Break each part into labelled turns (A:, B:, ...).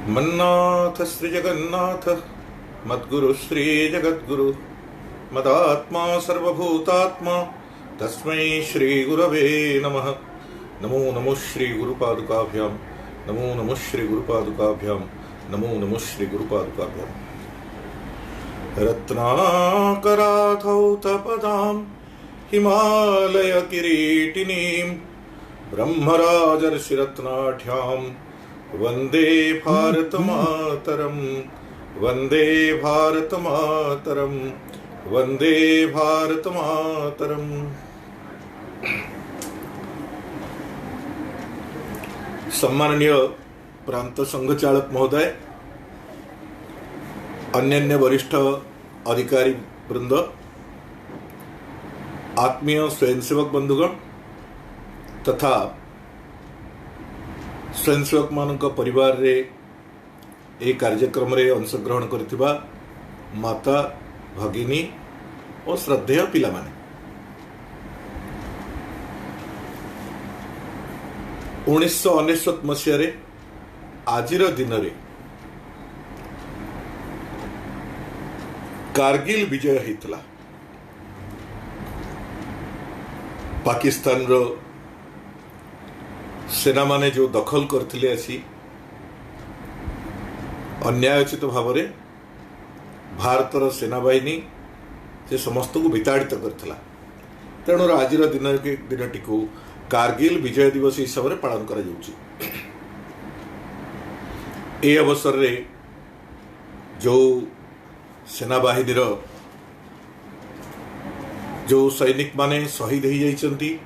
A: मन्नाथ श्री जगन्नाथ मद्गुरु श्री जगद्गुरु मदात्मा सर्वभूतात्मा तस्मै श्री गुरवे नमः। नमो नमः श्री गुरुपादुकाभ्याम नमो नमः श्री गुरुपादुकाभ्याम नमो नमः श्री गुरुपादुकाभ्याम। रत्नाकराधौतपदां हिमालय किरीटिनीं ब्रह्मराजर्षिरत्नाढ्यां वंदे भारत मातरम वंदे भारत मातरम वंदे भारत मातरम। सम्माननीय प्रांत संघचालक महोदय, अन्यान्य वरिष्ठ अधिकारी वृंद, आत्मीय स्वयंसेवक बंधुगण तथा स्वयंसेवक मानक परिवार रे ए कार्यक्रम रे अंशग्रहण करथिबा माता भगिनी और श्रद्धेय पिला माने 1999 मसीह आजिर दिन रे कारगिल विजय होता। पाकिस्तान रो सेना माने जो दखल करथिले आसी अन्यायोचित भाव में भारतर सेना बाहिनी से समस्त को विताड़ित करथिला। तेणु आज दिनटी को कारगिल विजय दिवस हिसाब से पालन करा जाउची। ए अवसर रे जो सेना बाहिनी जो सैनिक माने शहीद हो जाइछंती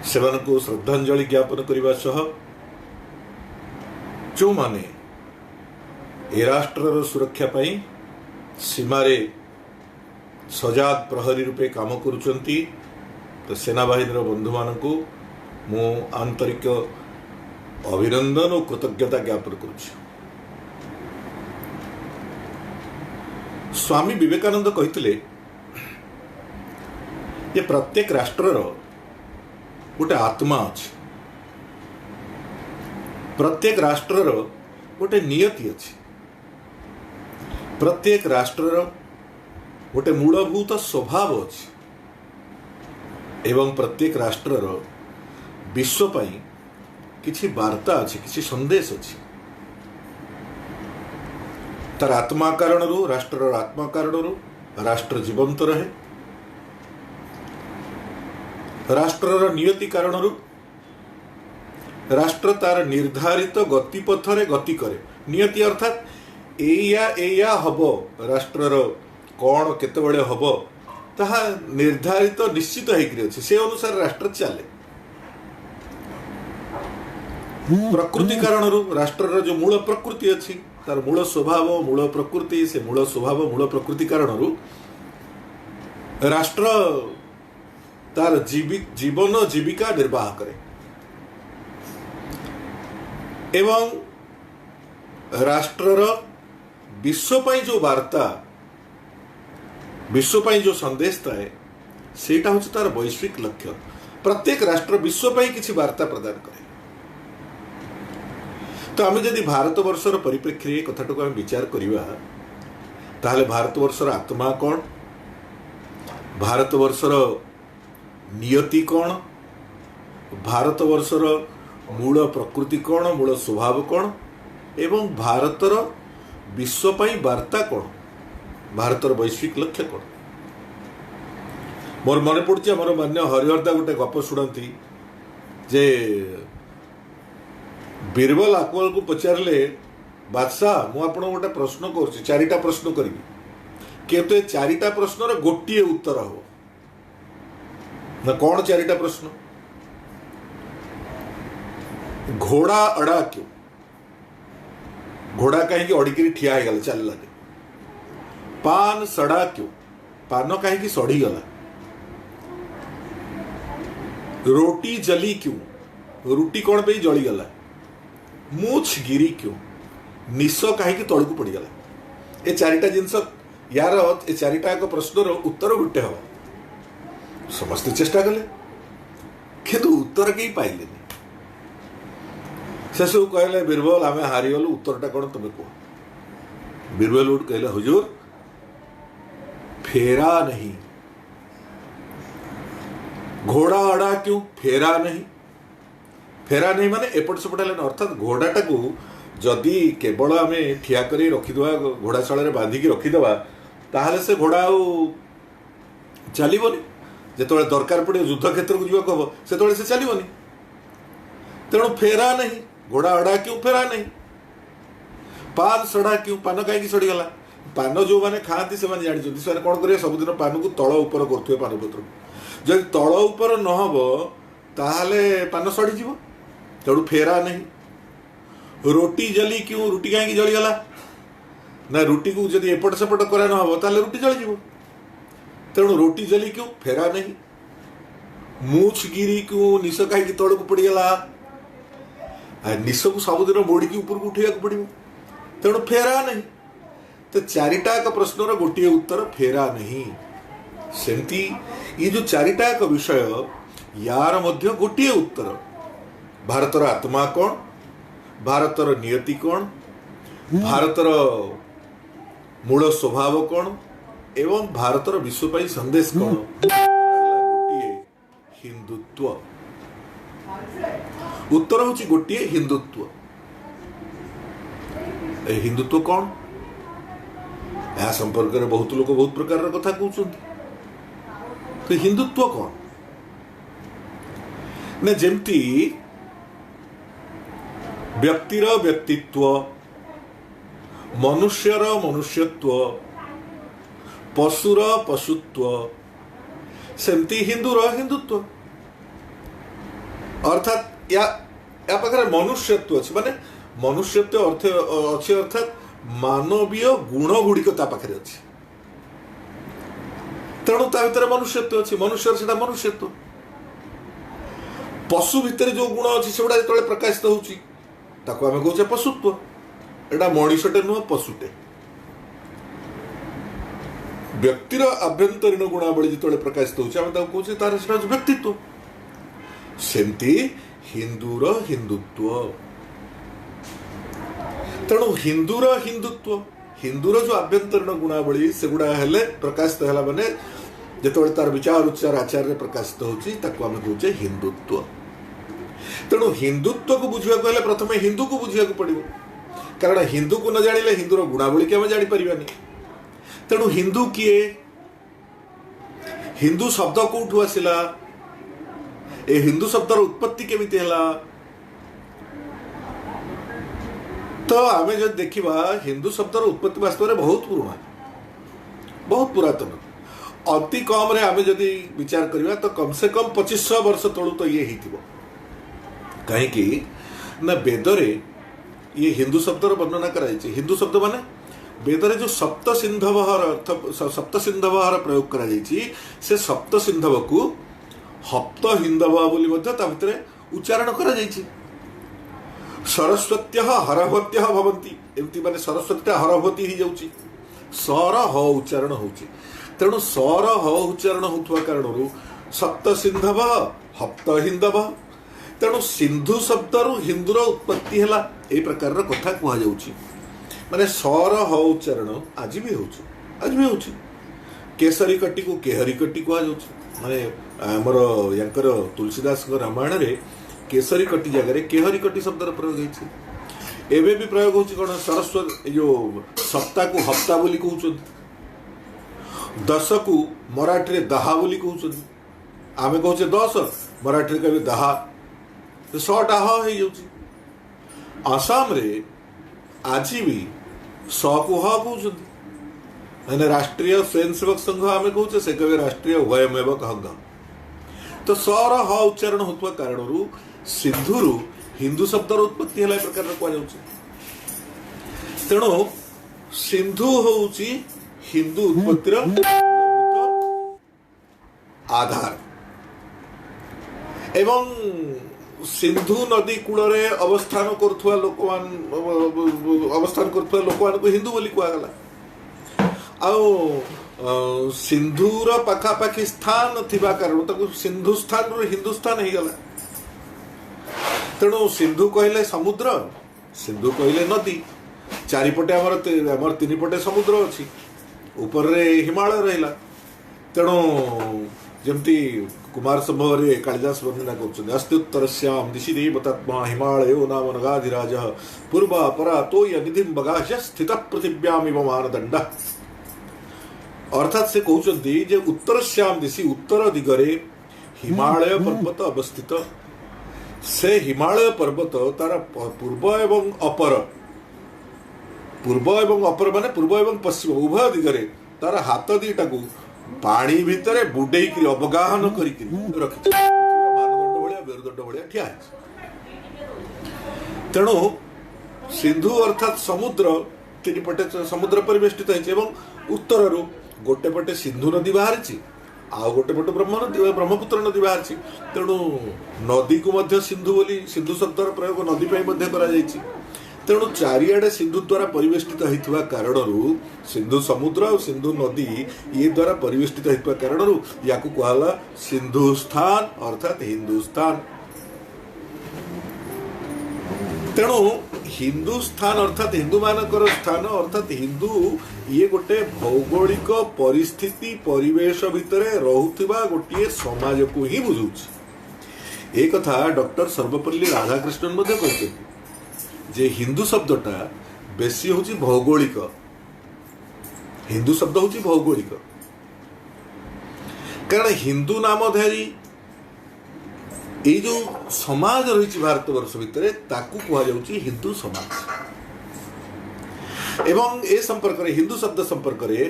A: सेମାନଙ୍କୁ श्रद्धांजलि ज्ञापन करने सह जो माने ए राष्ट्रर सुरक्षा पाई सीमारे सजाग प्रहरी रूपे काम करुचंती तो सेना बाहिनी बंधु मानकु मु आंतरिक अभिनंदन और कृतज्ञता ज्ञापन करुछि। स्वामी विवेकानंद कहिथिले ये प्रत्येक राष्ट्रर गोटे आत्मा अच्छे, प्रत्येक राष्ट्रर गोटे नियति अच्छी, प्रत्येक राष्ट्रर गोटे मूलभूत स्वभाव अच्छी एवं प्रत्येक राष्ट्रर विश्व पाई किछि वार्ता अच्छी, किछि संदेश अच्छी। तार आत्मा कारण राष्ट्रर आत्मा कारण राष्ट्र जीवंत रहे, राष्ट्रर नियति कारण राष्ट्र तार निर्धारित गतिपथ रे गति करे। नियति अर्थात एया हब राष्ट्रर कौन केतबेले हब ताहा निर्धारित निश्चित होकर अच्छे, से अनुसार राष्ट्र चले। प्रकृति कारण राष्ट्रर जो मूल प्रकृति अच्छी तार मूल स्वभाव मूल प्रकृति से मूल स्वभाव मूल प्रकृति कारण राष्ट्र तार जीवन जीविका निर्वाह करे एवं राष्ट्रर विश्व पाई जो वार्ता विश्व पाई जो संदेश थाए सेटा होछि तार वैश्विक लक्ष्य। प्रत्येक राष्ट्र विश्व पाई किछि वार्ता प्रदान करे। तो आम जदि भारतवर्षर परिप्रेक्षी कथाटू आम विचार करिबा ताहले भारतवर्षर आत्मा कौन, भारतवर्षर नियति कौन, भारतवर्षर मूल प्रकृति कौन, मूल स्वभाव कौन एवं भारतर विश्व पाई वार्ता कौन, भारतर वैश्विक लक्ष्य कौन। मोर मन पड़ुछि आमर मान्य हरिहरदा गोटे गप शुणती जे बीरबल अकबर को पचारे बादशाह मु आपन गोटे प्रश्न कर चारिटा प्रश्न करी किंतु चारिटा प्रश्नर गोटे उत्तर हो ना कौन चारिटा प्रश्न। घोड़ा अड़ा क्यों, घोड़ा कहीं अड़िकी ठिया हो गला चल लगे। पान सड़ा क्यों, पान कहीं सड़ी गला। रोटी जली क्यों, रुटी कौन पे जली गला। मूछ गिरी क्यों, निश कहीं तलू पड़गला। ए चारिटा जिनस यार ए चारिटा प्रश्नर उत्तर गोटे हम समस्त चेष्टा कले किंतु उत्तर कहीं पाइले। से सब कहले बीरबल आम हारीगलु उत्तरटा कौन तुम कह। बीरबल उठ कहले हुजूर फेरा नहीं। घोड़ा अड़ा क्यों फेरा नहीं? फेरा नहीं माने एपट सेपट है अर्थात घोड़ाटा को जदि केवल आम ठिया कर रखीद घोड़ाशाल बांधिकी रखीद ताहले से घोड़ा चलबनी। जो दरकार पड़े युद्ध क्षेत्र को जावाक हम से से चलबनी। तेणु फेरा नहीं। घोड़ा अड़ा क्यों फेरा नहीं? पान सड़ा क्यों? पान कहीं सड़ीगला? पान जो मैंने खाती से जानते से कौन करेंगे सबुदिन पान को तल उपर करुवे पान पत्र जब तल उपर नहब ताहले पान सड़ीज। तेणु फेरा नहीं। रोटी जली क्यों? रुटी कहीं जलीगला ना? रुटी को जब एपट सेपट करा नहब ताहले रुटी जलीज। तेणु रोटी जली क्यों? फेरा नहीं। मूछ गिरी क्यों? निश कहीं तल को पड़गला? निश को सबुदिन मोड़ी ऊपर को उठा पड़ो। तेणु फेरा नहीं। तो चारिटाक प्रश्नर गोटे उत्तर फेरा नहीं। सेमती ये जो चारिटाक विषय यार मध्य गोटे उत्तर भारतर आत्मा कौन, भारतर नियति कौन, भारतर मूल स्वभाव कौन एवं भारतर विश्व पाई संदेश कौन। गोटे हिंदुत्व। उत्तर होची गोटे हिंदुत्व। हिंदुत्व कौन? यह संपर्क में बहुत लोग बहुत प्रकार कथा कहते। तो हिंदुत्व कौन ना? जेमती व्यक्तिर व्यक्तित्व, मनुष्यर मनुष्यत्व, पशुर पशुत्व, सेमती हिंदूर हिंदुत्व। अर्थात या पाखे मनुष्यत्व अच्छे माने मनुष्यत्व अर्थ अच्छे अर्थात मानवीय गुण गुड़िक पाखे अच्छे। तेणु ता भीतर मनुष्यत्व अच्छे। मनुष्य से मनुष्यत्व। पशु भितर जो गुण अच्छी से जो प्रकाशित होची ताको आमे कहूचे पशुत्व। एटा मनुष्यटे नुह पशुटे। व्यक्तिर आभ्यंतरीण गुणावली जो प्रकाशित होची आमे ताको कहूचे तार सेटा व्यक्तित्व। सेमती हिंदूर हिंदुत्व। तेणु हिंदूर हिंदुत्व, हिंदूर जो आभ्यंतरीण गुणावली से गुड़ा हेले प्रकाशित है माने जो तार विचार उच्चार आचार्य प्रकाशित होची ताको आमे कहूचे हिंदुत्व। तेणु हिंदुत्व को बुझा हेले प्रथम हिंदू को बुझा पड़ो। कारण हिंदू को न जानिले हिंदूर गुणावली के आमे जानि परिबानी। तेणु हिंदू किए? हिंदू शब्द कोठू आसिला? ए हिंदू शब्दर उत्पत्ति केमिति हला? तो आमे जो देखिबा हिंदू शब्दर उत्पत्ति वास्तव में बहुत पुराना, बहुत पुरातन। अति कम रे आमे जदि विचार करिबा तो कम से कम 2500 वर्ष तळु तो ये हिथिबो। कहीं कि ना वेदरे ये हिंदू शब्दर वर्णना कराइछि। हिंदू शब्द माने वेदरे जो सप्त सिंधवहर अर्थ सप्त सिंधवहर प्रयोग करा जाइछि से सप्त सिंधव को हप्त हिंदव बोली मध्य ता भितरे उच्चारण करा जाइछि। सरस्वत्यः हरवत्यः भवन्ति एमती माने सरस्वतीटा हरवती ही जाउछि। सर ह उच्चारण होछि। तेणु सर ह उच्चारण होथवा कारणरू सप्त सिंधव हप्त हिंदव। तेणु सिंधु शब्दरू हिंदूर उत्पत्ति हैला ए प्रकार कथा कहा जाउछि। माने सर ह उच्चारण आज भी होछि, आज भी होछि। केसरी कट्टी को केहरी कट्टी कहा जाउछि। माने हमर यांकर तुलसीदास रामायण रे केसरी कट्टी जगह केहरी कट्टी शब्दर प्रयोग होछि। एबे भी प्रयोग होछि कोन सरस्वती जो सप्ताह को हप्ता बोली कहउछन। दस को मराठी रे दहा बोली कहउछन। आमे कहउछे 10 मराठी रे कहबे दहा। तो 100 टा ह हे जाउछि। आसाम रे आज भी 100 को ह कहउछन। माने राष्ट्रीय स्वयंसेवक संघ आमे कहउछे से कहबे राष्ट्रीय वयमेवक हंग। तो सर ह उच्चारण होतवा कारणरू सिंधुरु हिंदू शब्दर उत्पत्ति है प्रकार कह जाउछि। तेणु सिंधु होउछि हिंदू उत्पत्तिर आधार। एवं सिंधु नदी कूल रे अवस्थान करथुवा लोकमान को हिंदू बोली कहगला। आउ सिंधुर पाखापाखि स्थान थिबा कारण ताको सिंधु स्थान रो हिंदुस्तान ही गला। तेणु सिंधु कहले समुद्र, सिंधु कहले नदी, चारिपटे आमर तीन पटे समुद्र अच्छी, ऊपर रे हिमालय रहा। तेणु जमती कुमार संभव कालिदास वर्णना कर अस्त्युत्तरस्यां दिशि देवतात्मा हिमालयो नाम नगाधिराज पूर्वा परा तो निधि बगाह्य स्थित पृथिव्यामिव मानदंड। अर्थात से कहते जे उत्तरस्याम दिशि उत्तर दिगरे हिमालय पर्वत अवस्थित। से हिमालय पर्वत तार पूर्व एवं अपर माने पूर्व एवं पश्चिम उभय दिगरे तार हाथ दीटा को पानी भितर बुड़े अवगाहन कर रखी मानदंड भाया मेरुदंड भाया ठिया। तेणु सिंधु अर्थात समुद्र तीन पटे समुद्र परिवेष्टित है। उत्तर रु गोटे पटे सिंधु नदी बाहरी, आउ गोटे पटे ब्रह्मपुत्र नदी बाहरी। तेणु नदी को मध्य सिंधु बोली सिंधु शब्दर प्रयोग नदी पर। तेणु चारिआडे सिंधु द्वारा परिवेष्टित होता कारण सिंधु समुद्र और सिंधु नदी ये द्वारा परिवेष्टित होता कारण या कहला सिंधुस्थान अर्थात हिंदुस्तान। तेणु हिंदुस्तान अर्थात हिंदू मानकर स्थान अर्थात हिंदू ये गोटे भौगोलिक परिस्थिति परिवेश भितर रहुथिबा गोटे समाज को ही बुझुछि। एक कथा डॉक्टर सर्वपल्ली राधाकृष्णन मध्ये कहते जे हिंदू शब्दटा बेसी होची भौगोलिक, हिंदू शब्द होची भौगोलिक कारण हिंदू नामधारी ये जो समाज रही भारत वर्ष भितर ताकू कह जाउची हिंदू समाज। एवं ए संपर्क रे हिंदू शब्द संपर्क रे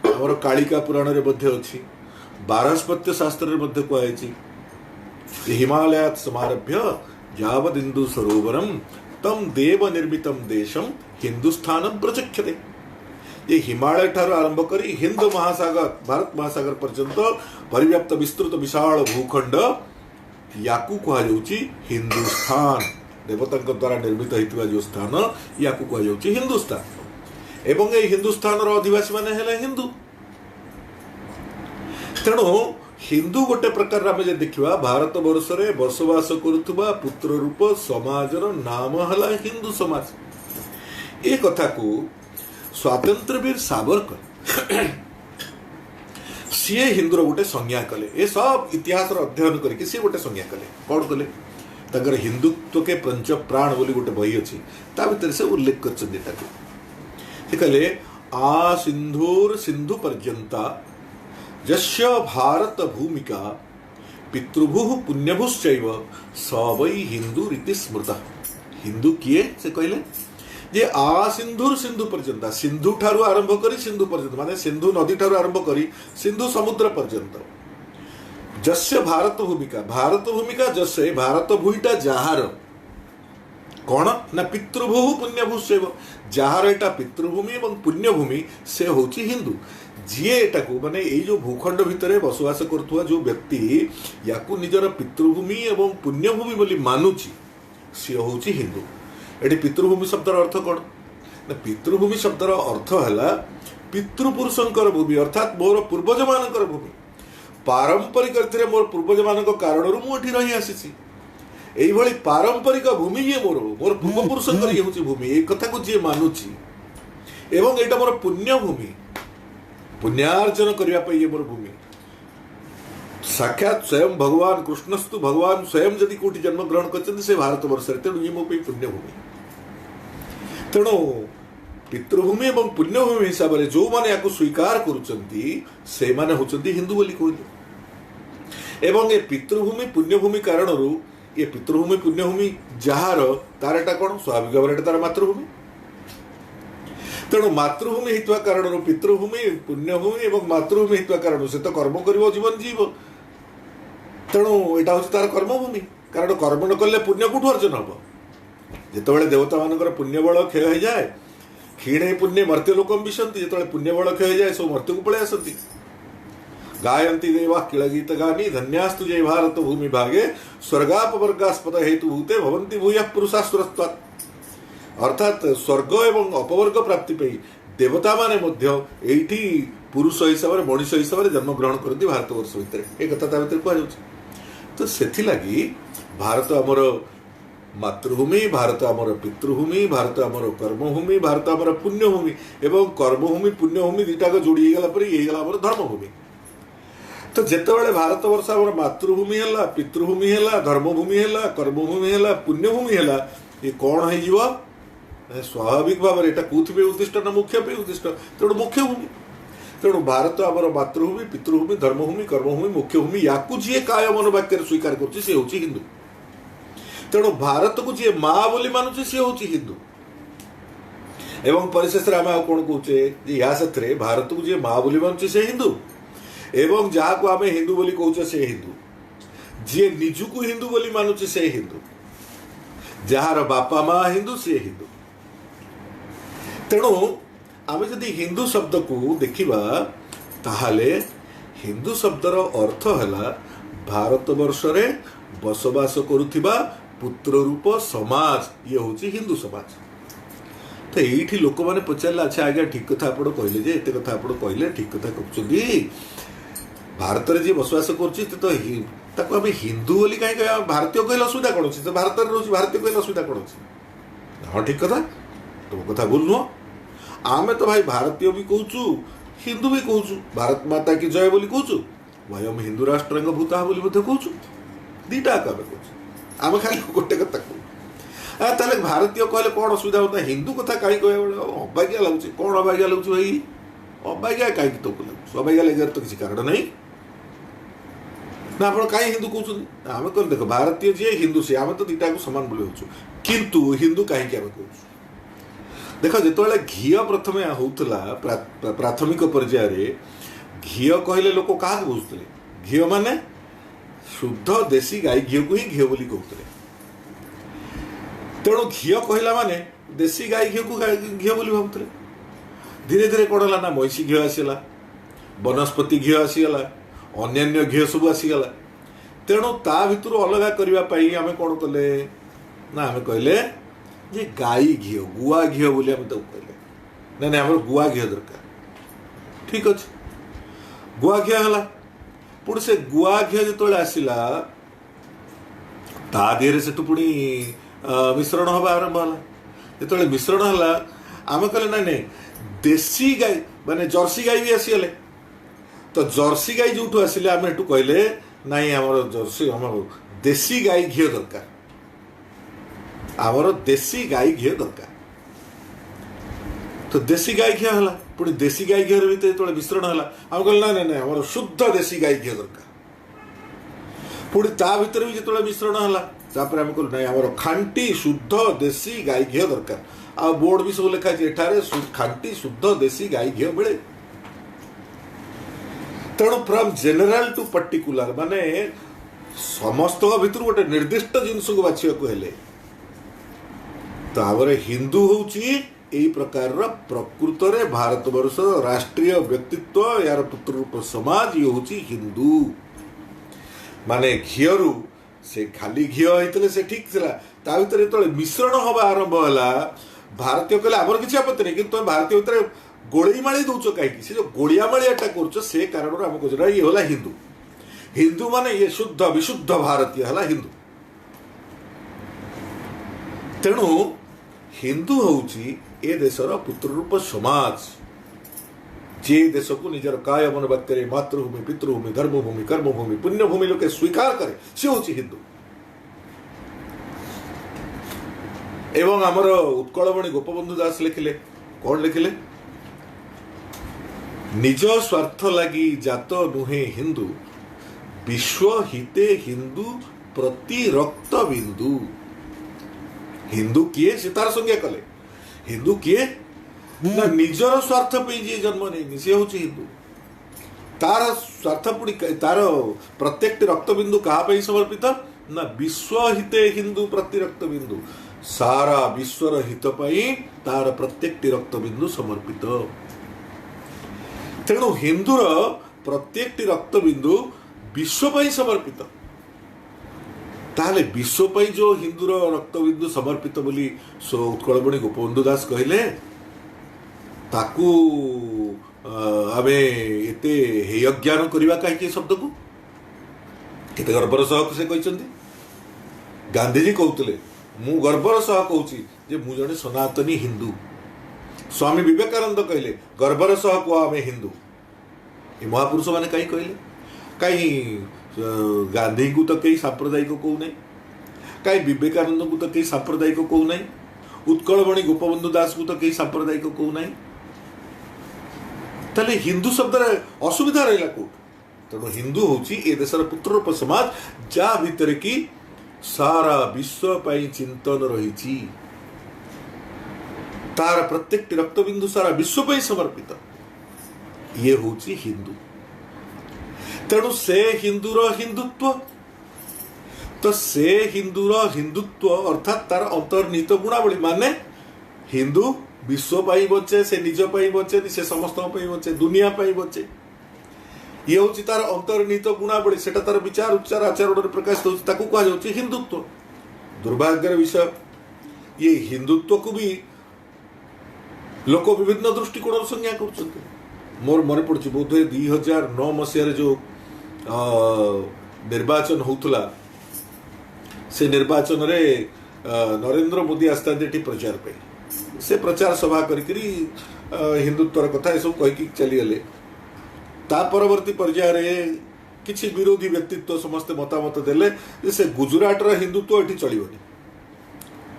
A: हमर कालिका पुराण रे मध्य अछि, बारहस्पत्य शास्त्र रे मध्य कहैछि हिमालयात् समारभ्य यावद् हिंदू सरोवरम तम देव निर्मितम देशम हिंदुस्थानम प्रचक्षते। ये हिमालय ठार आरंभ करी हिंद महासागर भारत महासागर पर्यंत परिव्याप्त विस्तृत विशाल भूखंड याकू कह जाउची हिंदुस्तान। देवता द्वारा निर्मित होता जो स्थान याकू कह जाउची हिंदुस्तान। एवं ये हिंदुस्तान अधिवासी माने हेले हिंदू। तेणु हिंदू गोटे प्रकार आम देखा भारत वर्ष में बसवास करुवा पुत्र रूप समाजर नाम है हिंदू समाज। ये कथा को स्वातंत्र्यवीर सावरकर सी हिंदूर गोटे संज्ञा कले। ये सब इतिहास अध्ययन करके सी गोटे संज्ञा कले। कौन कले तंकर हिंदुत्व के पंच प्राण बोली गोटे बही अच्छी ता भीतर से उल्लेख कर कहले आ सिंधुर सिंधु पर्यंता यस्य भारत भूमिका पितृभु पुण्यभुश्चैव स वै हिंदू रीति स्मृत। हिंदू किए से कहले जे आ सिंधुर सिंधु पर्यंत सिंधु ठारू आरंभ करी सिंधु पर्यंत माने सिंधु नदी ठारू आरंभ करी सिंधु समुद्र पर्यंत जस्य भारत भूमिका जस्य भारत भूमिटा जार कौन ना पितृभु पुण्यभुश्चैव जार एटा पितृभूमि एवं पुण्यभूमि से होची हिंदू। जी एटा को माने ये जो भूखंड भितर बसवास करथुआ जो व्यक्ति याकू निजर पितृभूमि एवं पुण्यभूमि बोली मानुची सी होची हिंदू। एटी पितृभूमि शब्दर अर्थ कौन ना पितृभूमि शब्दर अर्थ है पितृपुरुषंकर भूमि अर्थात मोर पूर्वज मानकर भूमि। पारंपरिक रीति मोर पूर्वज मान कारण मुझे रही आसी यही पारंपरिक भूमि ये मोर पूर्वपुरुषंकर ये होची भूमि। एक कथा को जी मानुची एवं एटा मोर पुण्य भूमि पुण्यार्जन करने ये मोर भूमि। साक्षात स्वयं भगवान कृष्णस्तु भगवान स्वयं जदि कोटि जन्म ग्रहण कर से भारत वर्ष तेणु ये मो पुण्यभूमि। तेणु पितृभूमि और पुण्यभूमि हिसाब से जो मैंने या स्वीकार कर हिंदू बोली कहते। एवं ये पितृभूमि पुण्यभूमि कारण ये पितृभूमि पुण्यभूमि जार तार एटा कौन स्वाभाविक भाव तार मातृभूमि। तेणु मातृभूमि होता कारण पितृभूमि पुण्यभूमि और मातृभूमि होता कारण से तो कर्म कर जीवन जीव। तेणु यहाँ हूँ तार कर्मभूमि कारण कर्म न कले पुण्य कौटू अर्जन हम जिते देवता मान पुण्यबल क्षय हो जाए क्षीणे पुण्य मर्त्य लोकम विशंति जो पुण्यबल क्षय हो जाए सब मर्त्य को पलि आसती गायंती देवा किलगीत गानी धन्यास्तु जय भारत भूमि भागे स्वर्गापवर्गास्पद हेतु भूते भवंती भूय पुरुषासुरस्त्वात्। अर्थात स्वर्ग एवं अपवर्ग प्राप्ति पे देवता माने मध्य एठी पुरुष हिसाब से मनुष्य हिसाब से जन्म ग्रहण करती भारत वर्ष भितर एक कथा भितर कह तो से भारत आमर मातृभूमि, भारत आमर पितृभूमि, भारत आमर कर्मभूमि, भारत आमर पुण्यभूमि एवं कर्मभूमि पुण्यभूमि दुटाक जोड़ी गला पर ये आमर धर्मभूमि। तो जितेबाला भारत वर्ष आमर मातृभूमि है, पितृभूमि है, धर्मभूमि है, कर्मभूमि है, पुण्यभूमि है, ये कौन हो स्वाभाविक भाव में यहाँ कौन उद्दिष्ट ना मुख्य उद्दिष्ट तेणु मुख्य भूमि। तेणु भारत आमर मातृभूमि, पितृभूमि, धर्मभूमि, कर्मभूमि, मुख्यभूमि या जी काय मन वाक्य स्वीकार कर हिंदू। तेणु भारत को जी माँ बोली मानुचे सी हूँ हिंदू। एवं परिशेष आम कौन कहे या से भारत को जी माँ बोली मानुचे से हिंदू एवं जहाँ को आम हिंदू बोली कहे से हिंदू, जी निजु हिंदू बोली मानुचे से हिंदू, जार बापा माँ हिंदू सी हिंदू। तेणु आम जदि हिंदू शब्द को देखा ताहले हिंदू शब्दर अर्थ है भारत वर्ष रे बसवास करुथिबा पुत्र रूप समाज, ये हूँ हिंदू समाज। तो ये लोक मैंने पचारे अच्छा आज्ञा ठीक कथा आप कहले जे एत कथा आप कहले ठीक कथा कहते भारत में जी बसवास कर हिंदू बोली कहीं कह भारतीय कहले असुविधा कौन अच्छी, तो भारत में रोज भारतीय कहले असुविधा कौन अच्छी। हाँ ठीक कथा, तुम कथा भूल नुह। आम तो भाई भारतीय भी कहूँ हिंदू भी कहूँ, भारत माता की जय बोली कहूँ, वयम हिंदू राष्ट्र भूता बोली कहूँ, दीटा आम कहूँ। आम खाली गोटे कथा कहूँ ताले भारतीय कहले कौन असुविधा होता, हिंदू कथा कहीं कह अबाज्ञा लगुच। कौन अबाज्ञा लगुच भाई, अबाज्ञा कहीं तुमको लगुच, अबाज्ञा लगे तो किसी कारण नहीं ना। आप कहीं हिंदू कहते आम कह देख भारतीय जी हिंदू सी आम तो दीटा को सामान बोली हूँ, किंतु हिंदू कहीं आम कहूँ देख जो घी प्रथम होता प्राथमिक पर्यायर घी कहले लोक क्या बुझुते घी माने शुद्ध देशी गाई घी को ही घी बोली कहते। तेणु घी कहला माने देशी गाई घी को घी बोली भावुले। धीरे धीरे कौन है ना महिषी घी आसगला, वनस्पति घी आसगला, अन्य घी सब आसगला। तेणु ता भितर अलग करने आम कौन कले ना आम कहले जे गाई घी गुआ घी बोली आम तो कहले ना आम गुआ घी दरकार। ठीक अच्छे गुआ घी है पुणी से गुआ घी जो आसला ता देहरे से पुणी मिश्रण हवा आरंभ है। जो मिश्रण है आम कहले ना नहीं देशी गाई माने जर्सी गाई भी आसीगले, तो जर्सी गाई जो आसिले आम एटू कहले नाई आमर जर्सी आम देशी गाई घी दरकार, आमर देशी गाई घी दरकार। तो देशी गाई घी है पुणी देशी गाई घी भीतर जो मिश्रण है आम कहले ना ना आमर शुद्ध देशी गाई घी दरकार। पुणी ता भीतर भी जो मिश्रण है तापर आम कहलु ना आमर खांटी शुद्ध देशी गाई घी दरकार। आ बोर्ड भी सब लिखा है खांटी शुद्ध देशी गाई घी मिले। तेणु फ्रॉम जनरल टू पर्टिकुलर माने समस्त भितर गोटे निर्दिष्ट जिनस को बाछिया हेले तो आमर हिंदू हूँ यही प्रकार प्रकृत रे भारत वर्ष राष्ट्रीय व्यक्तित्व यार पुत्र रूप समाज ये हूँ हिंदू। माने घीरु से खाली घी होते से ठीक थिला ता भीतर जो मिश्रण हवा आरंभ है भारतीय कहले आमर किसी आपत्ति नहीं, किंतु भारतीय भितर गोड़ीमाड़ी दौच कहीं से जो गोड़ियामाड़ियाटा कर से कारण आम कह ये होला हिंदू। हिंदू माने ये शुद्ध विशुद्ध भारतीय है हिंदू। तेणु हिंदू हूँ ए देशर पुत्र रूप समाज जे देश को निजर काय मन वाक्य मातृभूमि पितृभूमि धर्मभूमि कर्मभूमि पुण्यभूमि लोके स्वीकार करे सी हूँ हिंदू। एवं आमर उत्कलमणि गोपबंधु दास लिखिले कौन लिखिले निज स्वार्थ लगी जात नुहे हिंदू विश्व हिते हिंदू प्रति रक्त बिंदु। हिंदू किए से तार संज्ञा कले हिंदू किए ना निजर स्वार्थ पे जी जन्म नहीं सी हूँ हिंदू। तार स्वार्थ पुणी तार प्रत्येक रक्त बिंदु क्या समर्पित ना विश्व हिते हिंदू प्रति रक्त बिंदु सारा विश्वर हित पाई तार प्रत्येक रक्त बिंदु समर्पित। तेणु हिंदूर प्रत्येक रक्त बिंदु विश्व पाई समर्पित। ताहले विश्व पाई जो हिंदूर रक्त बिंदु समर्पित बोली सो उत्कलमणि गोपबंधु दास कहले ताकू आमे एते हेय ज्ञान करवा कहीं शब्द को केते गर्वर सह से कहते गांधीजी कहते मु गर्वर सह कहूँ जे मु जड़े सनातनी हिंदू। स्वामी विवेकानंद कहले गर्वर सह कह आम हिंदू। ये महापुरुष मैंने कहीं कहले कहीं गांधी को तो कहीं सांप्रदायिक कहू ना, कहीं विवेकानंद को तो कहीं सांप्रदायिक कहू ना, उत्कलमणि गोपबंधु दास को तो कहीं सांप्रदायिक कहू ना। ताले हिंदू शब्द असुविधा रहा कौट? तेणु हिंदू हूँ ए देशर पुत्ररूप समाज जा भितर कि सारा विश्व पाई चिंतन रही, तार प्रत्येक रक्तबिंदु सारा विश्व पाई समर्पित। ये हूँ हिंदू। तेणु से हिंदूर हिंदुत्व, तो से हिंदूर हिंदुत्व अर्थात तार अंतर्निहित गुणावली माने हिंदू विश्व पाई बचे, से निज पाई बचे, से समस्त पाई बचे, दुनिया पाई बचे। ये हूँ तार अंतर्निहित गुणावली, सेटा तार विचार उच्चार आचरण प्रकाशित होता कहुच्छे हिंदुत्व। दुर्भाग्यर विषय ये हिंदुत्व को भी लोक विभिन्न दृष्टिकोण संज्ञा कर। मोर मन पड़ी बोध हुए 2009 मसीह जो निर्वाचन होता से निर्वाचन रे नरेंद्र मोदी आसता प्रचार पे, से प्रचार सभा करी हिंदुत्वर कथा ये सब कहीकि चलीगले। ता परवर्ती पर्याय किसी विरोधी व्यक्तित्व समस्ते मतामत देले से गुजराटर हिंदुत्व ये चलनी।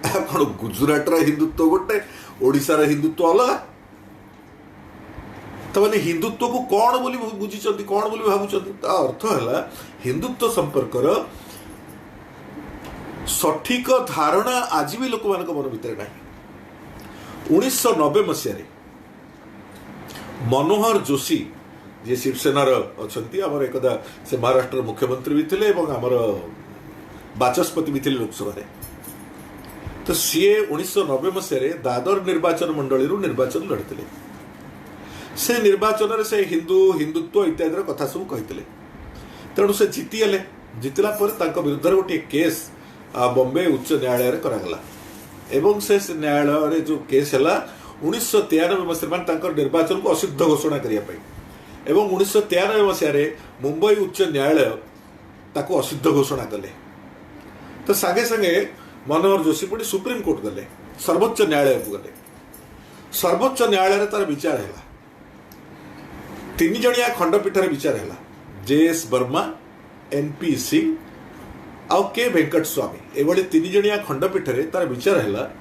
A: कौन गुजराटर हिंदुत्व गोटे, ओडिशार हिंदुत्व अलग। तो मैंने हिंदुत्व को कौन बोली बुझी, कौन बोली भावुं? अर्थ है हिंदुत्व संपर्कर सठिक धारणा आज भी लोक मान मन भितर ना। 1990 मसीह मनोहर जोशी जी शिवसेनार अच्छा आमर एकदा से महाराष्ट्र मुख्यमंत्री भी थे और आमर बाचस्पति भी थे लोकसभा। तो सी 1990 मसीह दादर निर्वाचन मंडली निर्वाचन लड़ते। से निर्वाचन से हिंदू हिंदुत्व इत्यादि कथा सब कहते। तेणु से जीतीगले। जीतला विरुद्ध गोटे केस बॉम्बे उच्च न्यायालय करागला एवं से न्यायालय जो केस है 1993 मसीह निर्वाचन को असिद्ध घोषणा करने एवं 1993 मसीह मुंबई उच्च न्यायालय ताको असिद्ध घोषणा कले। तो सागे सागे मनोहर जोशी पुणी सुप्रीम कोर्ट गले, सर्वोच्च न्यायालय को गले। सर्वोच्च न्यायालय तार विचार है 3 जणिया खंडपीठ विचार है जेएस वर्मा, एनपी सिंह आउ के वेंकट स्वामी एभली 3 जणिया खंडपीठ तार विचार है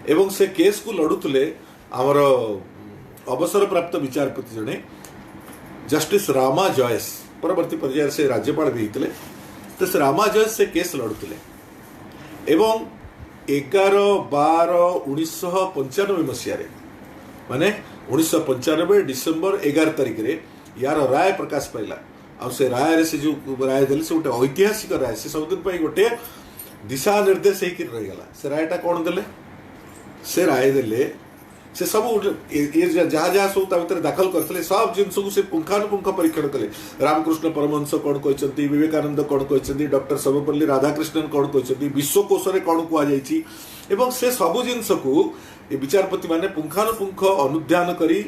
A: एवं से केस को लड़ुले आमर अवसर प्राप्त विचारपति जड़े जस्टिस रामा जॉयस, परवर्ती पर्याय से राज्यपाल भी होते। तो से रामा जॉयस से केस लड़ुले एवं 11/12/1995 मसीह माने 1995 डिसेम्बर 11 तारिख रे यार राय प्रकाश पाइला। आ से राय से जो राय देले से गोटे ऐतिहासिक राय, से सबदिन गोटे दिशा निर्देश होगा। से रायटा कौन देले? से राय देले से सब जहाँ जहाँ सब भर दाखल करते सब जिन को से पुंखानुपुंख परीक्षण कले। रामकृष्ण परमहंस कौन कहते, विवेकानंद कौन कहते, डॉक्टर सर्वपल्ली राधाकृष्णन कौन कहते, विश्वकोश कौन कहुई एवं से सबू जिनस को विचारपति माने पुंखानुपुंख अनुध्यान करी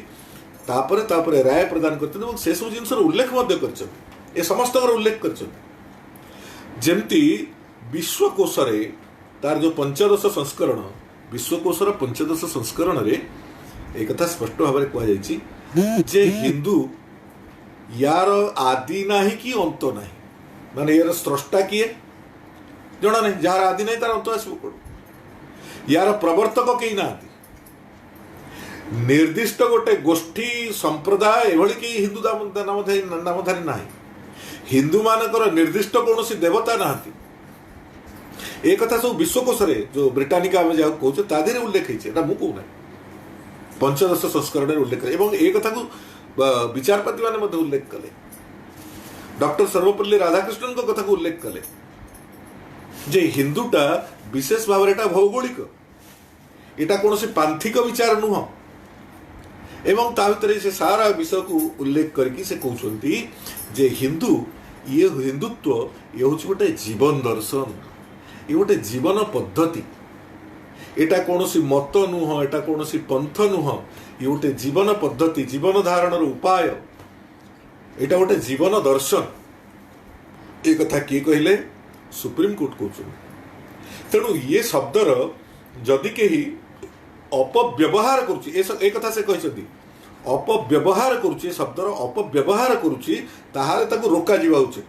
A: तापरे राय प्रदान करते से सब जिनस उल्लेख कर समस्त उल्लेख करमती विश्वकोश तार जो 15 संस्करण विश्वकोशर 15 संस्करण रे एक कथा स्पष्ट भाव में कहुई हिंदू यार आदि ना कि अंत ना, माने यार स्रष्टा किए जना नहीं, जार आदि नहीं तार अंत आसो कौन, यार प्रवर्तक कई ना, निर्दिष्ट गोटे गोष्ठी संप्रदाय एभली कि हिंदू नामधारी ना। हिंदू मानकर निर्दिष्ट कौन सी देवता ना। एक कथा सब विश्वकोश जो ब्रिटानिका आम जहाँ कहे तादे उल्लेख होता मुझे 15 संस्करण उल्लेख एवं एक कथा को विचारपति मैंने उल्लेख कले। डॉक्टर सर्वपल्ली राधाकृष्णन को कथा को उल्लेख कले जे हिंदूटा विशेष भाव में भौगोलिक, यहाँ कौन से पांथिक विचार नुह एवं ता भीतर से सारा विषय को उल्लेख करके से कहते जे हिंदू ये हिंदुत्व ये हूँ गोटे जीवन दर्शन, ये गोटे जीवन पद्धति, एटा कौन सी मत नुह, एटा कौन सी पंथ नुह, ये गोटे जीवन पद्धति, जीवन धारण उपाय, एटा गोटे जीवन दर्शन। एक कथा किए कहले सुप्रीम कोर्ट कहते तेणु ये शब्दर जदि कहीं अपव्यवहार करुच्ची कथा से कहते अपव्यवहार करुच्ची शब्दर अपव्यवहार करुच्ची ताहाले ताकू रोका जीवा उचित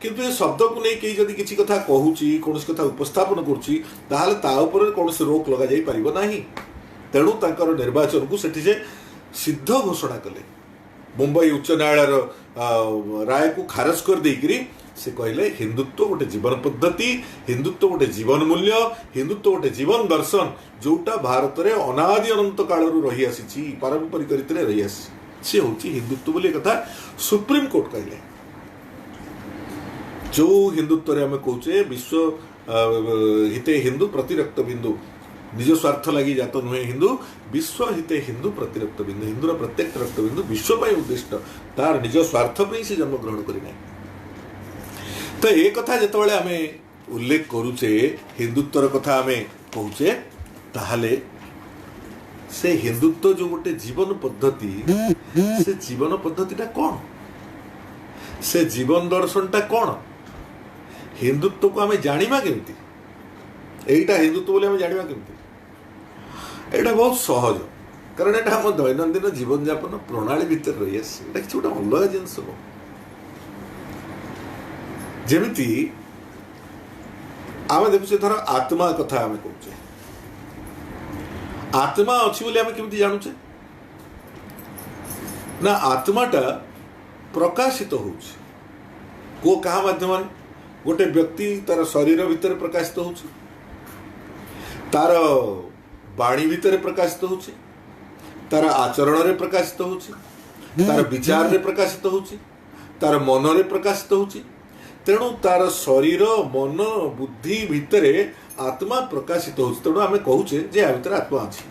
A: किंतु ये शब्द को नहीं कहीं जदि किसी कथा कहूची कौन कथा उपस्थापन करुच्ची ताहाले ता ऊपर कौन रोक लगा जाई परिबो नाही। तेणु तांकर निर्वाचन को सेठी से सिद्ध घोषणा कले मुंबई उच्च न्यायालय राय को खारज कर देकरी से कहले हिंदुत्व गोटे जीवन पद्धति हिंदुत्व गोटे जीवन मूल्य हिंदुत्व गोटे जीवन दर्शन जोटा भारत में अनादि अनंत काल रही आसी पारंपरिक रीति रही आसी सी हूँ हिंदुत्व बोली कथा सुप्रीम कोर्ट कहले। जो हिंदुत्व रे आम कहे विश्व हिते हिंदू प्रतिरक्त बिंदु निज स्वार्थ लगी जात नुहे हिंदू विश्व हिते हिंदू प्रतिरक्त बिंदु हिंदूर प्रत्येक रक्त बिंदु विश्व उद्दिष्ट तार निज स्वार्थ पर से जन्म ग्रहण करना। तो ये कथा जिते आम उल्लेख करुचे हिंदुत्वर कथा आम कहूचे ताहले से हिंदुत्व जो गोटे जीवन पद्धति से जीवन पद्धतिटा कौन से जीवन दर्शनटा कौन हिंदुत्व को आम जानिबा केमती एटा हिंदुत्व बोले आम जानिबा केमती एटा बहुत सहज कारण एटा हम दैनंदिन जीवन यापन प्रणाली भितर रही आसी एटा किसी गोटे अलग जिनस जेमिति आम देखुचे धर आत्मा कथा आम कहूचे आत्मा अच्छी बोली आम केमती जानूचे ना आत्माटा प्रकाशित होउछ को कहा माध्यम गोटे व्यक्ति तार शरीर भितर प्रकाशित होउछ तार बाणी भितर प्रकाशित होउछ तार आचरण रे प्रकाशित होउछ तार विचार रे प्रकाशित होउछ तार मन रे प्रकाशित होउछ तेणु तार शरीर मन बुद्धि भितर आत्मा प्रकाशित होउछ तेणु आम कहूचे जे आ भितर आत्मा अछि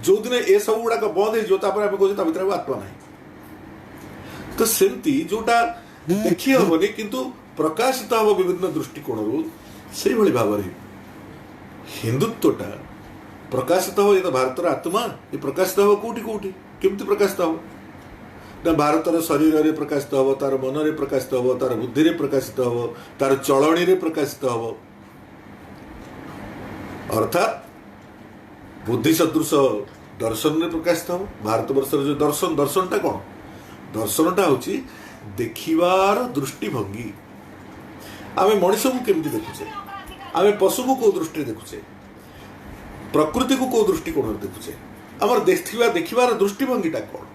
A: जो दिन ए सब गुड़ाक बंद हो आम कहूँ ता भितर आत्मा नहीं। तो सेमती जोटा देखी हेनी किंतु प्रकाशित हम विभिन्न दृष्टिकोण से भाव हिंदुत्वटा प्रकाशित हो ये तो भारतर आत्मा ये प्रकाशित हो कौटी कौटी केमती प्रकाशित हो ना भारतर शरीर रे प्रकाशित हो तार मन रे प्रकाशित हो तार बुद्धि रे प्रकाशित हो तार चलणी रे प्रकाशित हो अर्थात बुद्धि सदृश दर्शन रे प्रकाशित हो भारत वर्ष जो दर्शन दर्शनटा कौन दर्शनटा हूँ देखिबार दृष्टिभंगी आम मनीष को केमती देखुचे आम पशु को दृष्टि देखुचे प्रकृति को दृष्टिकोण देखुचे आम देखिबार दृष्टिभंगीटा कौन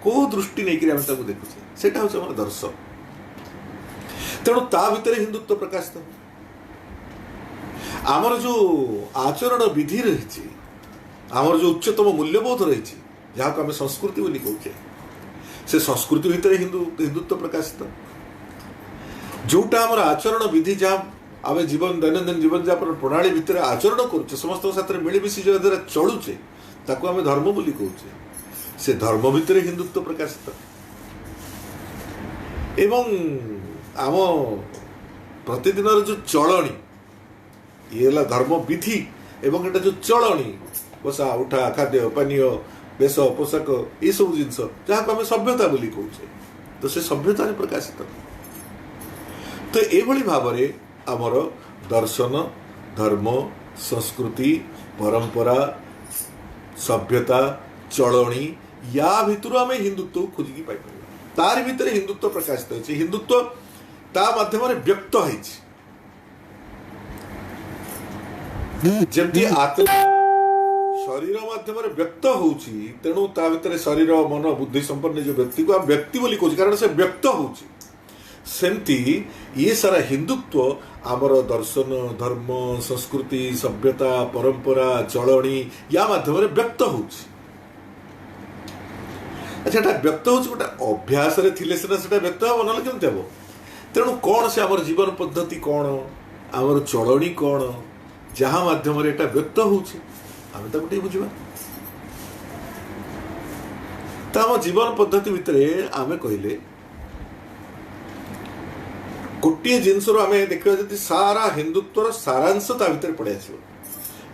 A: को दृष्टि नहीं आम देखुचे सेटा हूँ आम दर्शन तेणु ता भितर हिंदुत्व प्रकाशित आमर जो आचरण विधि रही आमर जो उच्चतम मूल्यबोध रही जहाँ को आम संस्कृति बोली कहूचे से संस्कृति भितर हिंदुत्व प्रकाशित जोटा आमर आचरण विधि जहाँ आम जीवन दैनंदिन जीवन यापन प्रणाली भितर आचरण करुचे समस्त साथ मिलमिशी जो द्वारा चलुचे ताको आम धर्म बोली कहूचे से धर्म भितर हिंदुत्व प्रकाशित एवं आम प्रतिदिन जो चलणी ये धर्म विधि एवं एटा जो चलणी बसा उठा खाद्य पानीय वेश पोशाक ये सब जिनस जहाँ को आम सभ्यता बोली कहूचे तो से सभ्यता प्रकाशित तो ये भाव में आमर दर्शन धर्म संस्कृति परंपरा सभ्यता चलणी या भितर आम हिंदुत्व खोजिकी पाई तार भितर हिंदुत्व प्रकाशित होइछि हिंदुत्व ता माध्यम व्यक्त होइछि जमती आत्मा शरीर माध्यम व्यक्त होउछि तेणु ता भितर शरीर मन बुद्धि संपन्न जो व्यक्ति को व्यक्ति बोली कहूछि कारण से व्यक्त होउछि सेमती ये सारा हिंदुत्व आमर दर्शन धर्म संस्कृति सभ्यता परंपरा चलणी या माध्यम व्यक्त होउछि अच्छा व्यक्त होउछि गोटे अभ्यास रे थिले सेटा व्यक्त हो नले केमते हो तेणु कौन से आमर जीवन पद्धति कौन आमर चलणी कौन जहाँ माध्यम एटा व्यक्त होउछि आम ताको बुझा तो आम जीवन पद्धति भितर आम कहले गोटे जिनस आम देखा जी सारा हिंदुत्वर सारांश ता भीतर पड़े आस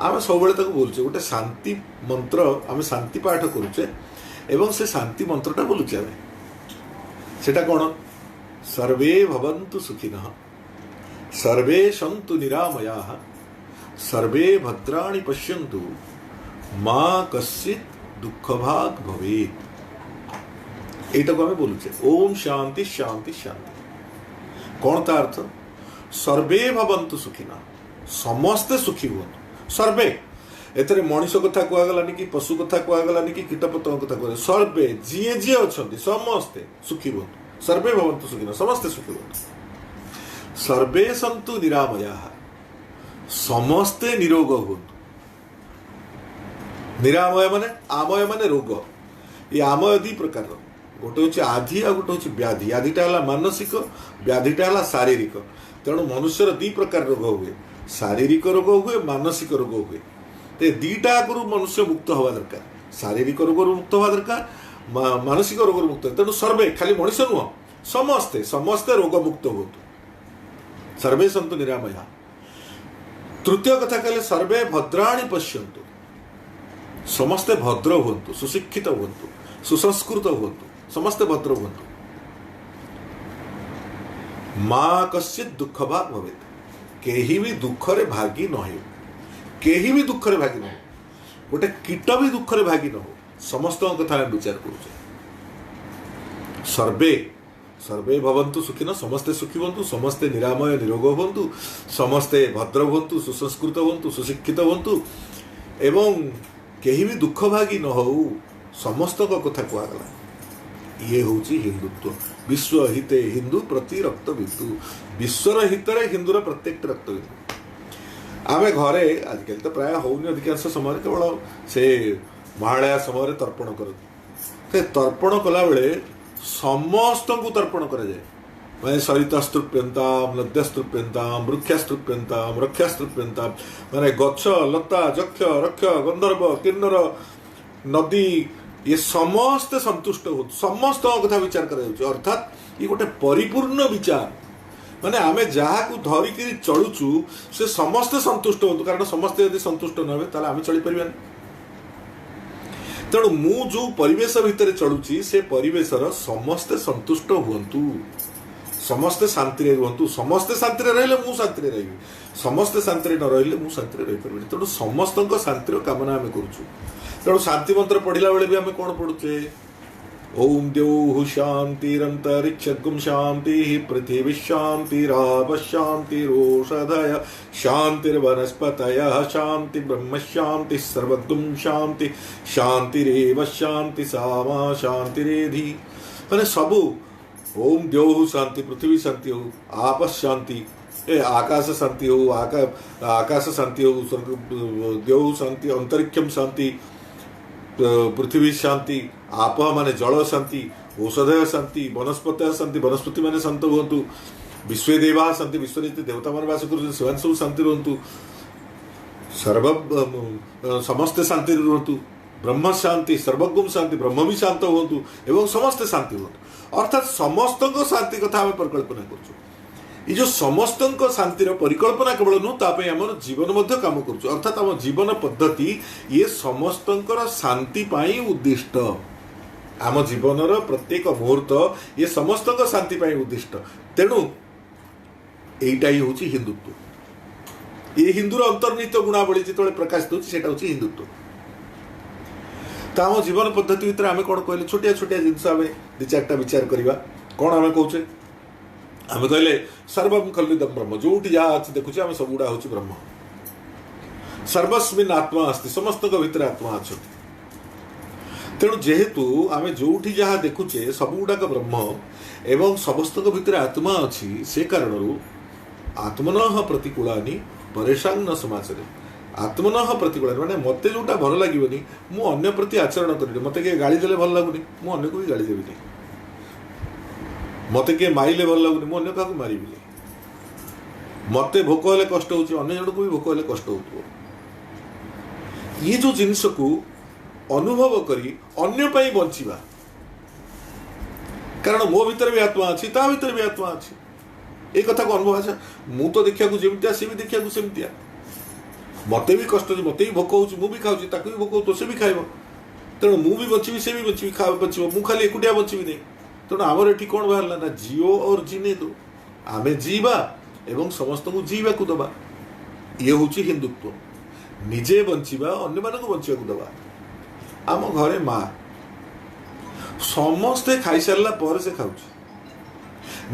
A: आम सब बोलचे गोटे शांति मंत्र आम शांति पाठ करुचे एवं से शांति मंत्रटा बोलुचे आम सेटा कौन सर्वे भवन्तु सुखिनः सर्वे सन्तु निरामयाः सर्वे भद्राणि पश्यन्तु माँ कश्चित दुख भाग भवेत। एटा को आम बोलुचे ओम शांति शांति शांति। कौन ता अर्थ? सर्वे भवन्तु सुखिना, समस्ते सुखी हुअन्तु। सर्वे एतरे मनीष कथा कहगलानी कि पशु कथा कहगलानी कि कीटपतंग कथा कह, सर्वे जीए जीए अछंती समस्ते सुखी हुअन्तु। सर्वे भवन्तु सुखिना, समस्ते सुखी हुअन्तु। सर्वे सन्तु निरामयाः, समस्ते निरोग हुअन्तु। निरामय माने आमय माने रोग। ये आमय दी प्रकार, गोटे हूँ आधि आ गोटे हूँ व्याधि। आधिटा है मानसिक, व्याधिटा है शारीरिक। तेणु मनुष्यर दी प्रकार रोग हुए, शारीरिक रोग हुए, मानसिक रोग हुए। तो दीटा आगु मनुष्य मुक्त हवा दरकार, शारीरिक रोग मुक्त हवा दरकार, मानसिक रोग मुक्त। तेणु सर्वे खाली मनुष्य नुह, समस्ते समस्ते रोग मुक्त हुए। सर्वे सन्तु निरामया। तृतीय कथा कहले सर्वे भद्राणि पश्यन्तु, समस्ते भद्र हुअन्तु, सुशिक्षित हुअन्तु, सुसंस्कृत हुअन्तु, समस्ते भद्र हुअन्तु। माँ कश्चित दुख भाग भवेत, केही भी दुख रे भागी न हो, केही भी दुख रे भागी न हो, गोटे कीट भी दुख रे भागी न हो। समस्त कथा विचार करूचे। सर्वे सर्वे भवन्तु सुखिन, समस्ते सुखी हुअन्तु, समस्ते निरामय निरोग हुअन्तु, समस्ते भद्र हुअन्तु, सुसंस्कृत हुअन्तु, सुशिक्षित हुअन्तु, एवं केही भी दुख भागी न हो। समस्त कथा कहगला। ये हूँ हिंदुत्व। विश्व हिते हिंदू प्रति रक्त बिंदु। विश्वर हितरे हिंदूर प्रत्येक रक्त बिंदु। आम घरे आजिकल तो प्राय होनी अधिकांश समय केवल से महालया समय तर्पण कर, तर्पण कला बेले समस्त को तर्पण कराए। मैं सरितास्तृप्यंताम, नद्यस्तृप्यंताम, वृक्षास्तृप्यंताम, रक्षास्तृप्यंताम, माने गच्छ लता जक्ष रक्ष गंधर्व किन्नर नदी ये समस्ते संतुष्ट हो, समस्त कथा विचार कर। अर्थात ये गोटे परिपूर्ण विचार, माने आमे जहाँ को धरिकी चलुचु से समस्ते संतुष्ट हो, कारण समस्ते यदि संतुष्ट न हे आम चली पारे। तेणु मु जो परिवेश भितर चलुची से परिवेशर समस्ते संतुष्ट हुअन्तु, समस्ते शांति रुहतु। समस्ते शांति रहिले मु शांति रही, समस्ते शांति न रहिले मु शांति रही पारे। तेणु समस्त शांतिर कामना आम करुचु। तेणु शांति मंत्र पढ़ला बेले भी आम कौन पढ़ुचे? ओम द्यौः शांतिरंतरिक्षगुम शांति, पृथिवी शांतिराप शांतिरोषधय, शांतिर्वनस्पतयः शांति, ब्रह्म शांति, सर्वगुम शांति, शांतिरेव शांति, सामा शांतिरेधि। माने सबू ओम द्यौः शांति, पृथ्वी शांति हो, आप शांति, आकाश शांति हो, आकाश शांति हो, द्यौः शांति, अंतरिक्षम शांति, पृथ्वी शांति, आप माने जल शांति, औषधय शांति, वनस्पत शांति, वनस्पति माने शांत हुअन्तु, विश्व देवा शांति, विश्व देवता मान वास कर सब शांति रुहतु, सर्व समस्ते शांति रुहतु, ब्रह्म शांति, सर्वगुम शांति, ब्रह्म भी शांत हुअन्तु एवं समस्ते शांति हुअन्तु। अर्थात समस्त शांति कथा आम परिकल्पना करूँ। ये जो समस्त शांतिर परिकल्पना केवल नुह, तापे आम जीवन मध्य काम करूँ। अर्थात आम जीवन पद्धति ये समस्त शांति पाई उद्दिष्ट। आम जीवनर प्रत्येक मुहूर्त ये समस्त शांति पाई उद्दिष्ट। तेणु यहीटा ही हूँ हिंदुत्व। ये हिंदूर अंतर्निहित गुणावली जो प्रकाशित होता हूँ हिंदुत्व। तो आम जीवन पद्धति भितर आम कौन कहले छोटिया छोटिया जिनस आम दि चार्टा विचार करवा। कौन आम कहे? आम कहले सर्वम खल्विदम ब्रह्म, जो जहाँ अच्छे देखुचे आम सब गुड़ा हूँ ब्रह्म। सर्वस्मिन् आत्मा अस्ति, समस्त भितर आत्मा अच्छा। तेणु जेहेतु आम जो जहाँ देखुचे सब गुड़ाक ब्रह्म एवं समस्त भितर आत्मा अच्छी, से कारण आत्मन प्रतिकूलानि परेशान न समाचरे। आत्मन प्रतिकूल माने मते जोटा भल लगे मु अन्य प्रति आचरण करी। मते किए गाड़ी देले भल लगुनि मु अन्य को भी गाड़ी देवी नहीं। मते किए मारिले भल लगुनि मु अन्य का मारिबी। मते भोक हेले कष्ट होची अन्य जन को भी भोक हेले कष्ट होतो। ये जो जिनिस को अनुभव करी अन्य पई बंचिबा, कारण मो भीतर भी आत्मा अच्छी, ता भीतर भी आत्मा अच्छी। ए कथा को अनुभव अच्छा मु तो देखिया को जेमतिया से भी देखिया को सेमतिया। मते भी कष्ट होची, मते भी भोक होची, मु भी खाउची, ताकू भी भोक हो तो से भी खाइबो। तेणु मु भी बचिबी, से भी बचिबी, खा बचिबो। मु खाली एकुटिया बचिबी नहीं। तेणु आमर एठी कोन बाहरला ना जियो और जीने दो। आमे जीवा एवं समस्त को जीवा को दबा। ये हूँ हिंदुत्व। निजे बंचिबा अन्य मानक बंचिबा को दबा। आम घरे माँ समस्ते खाई सारा पर से खाऊ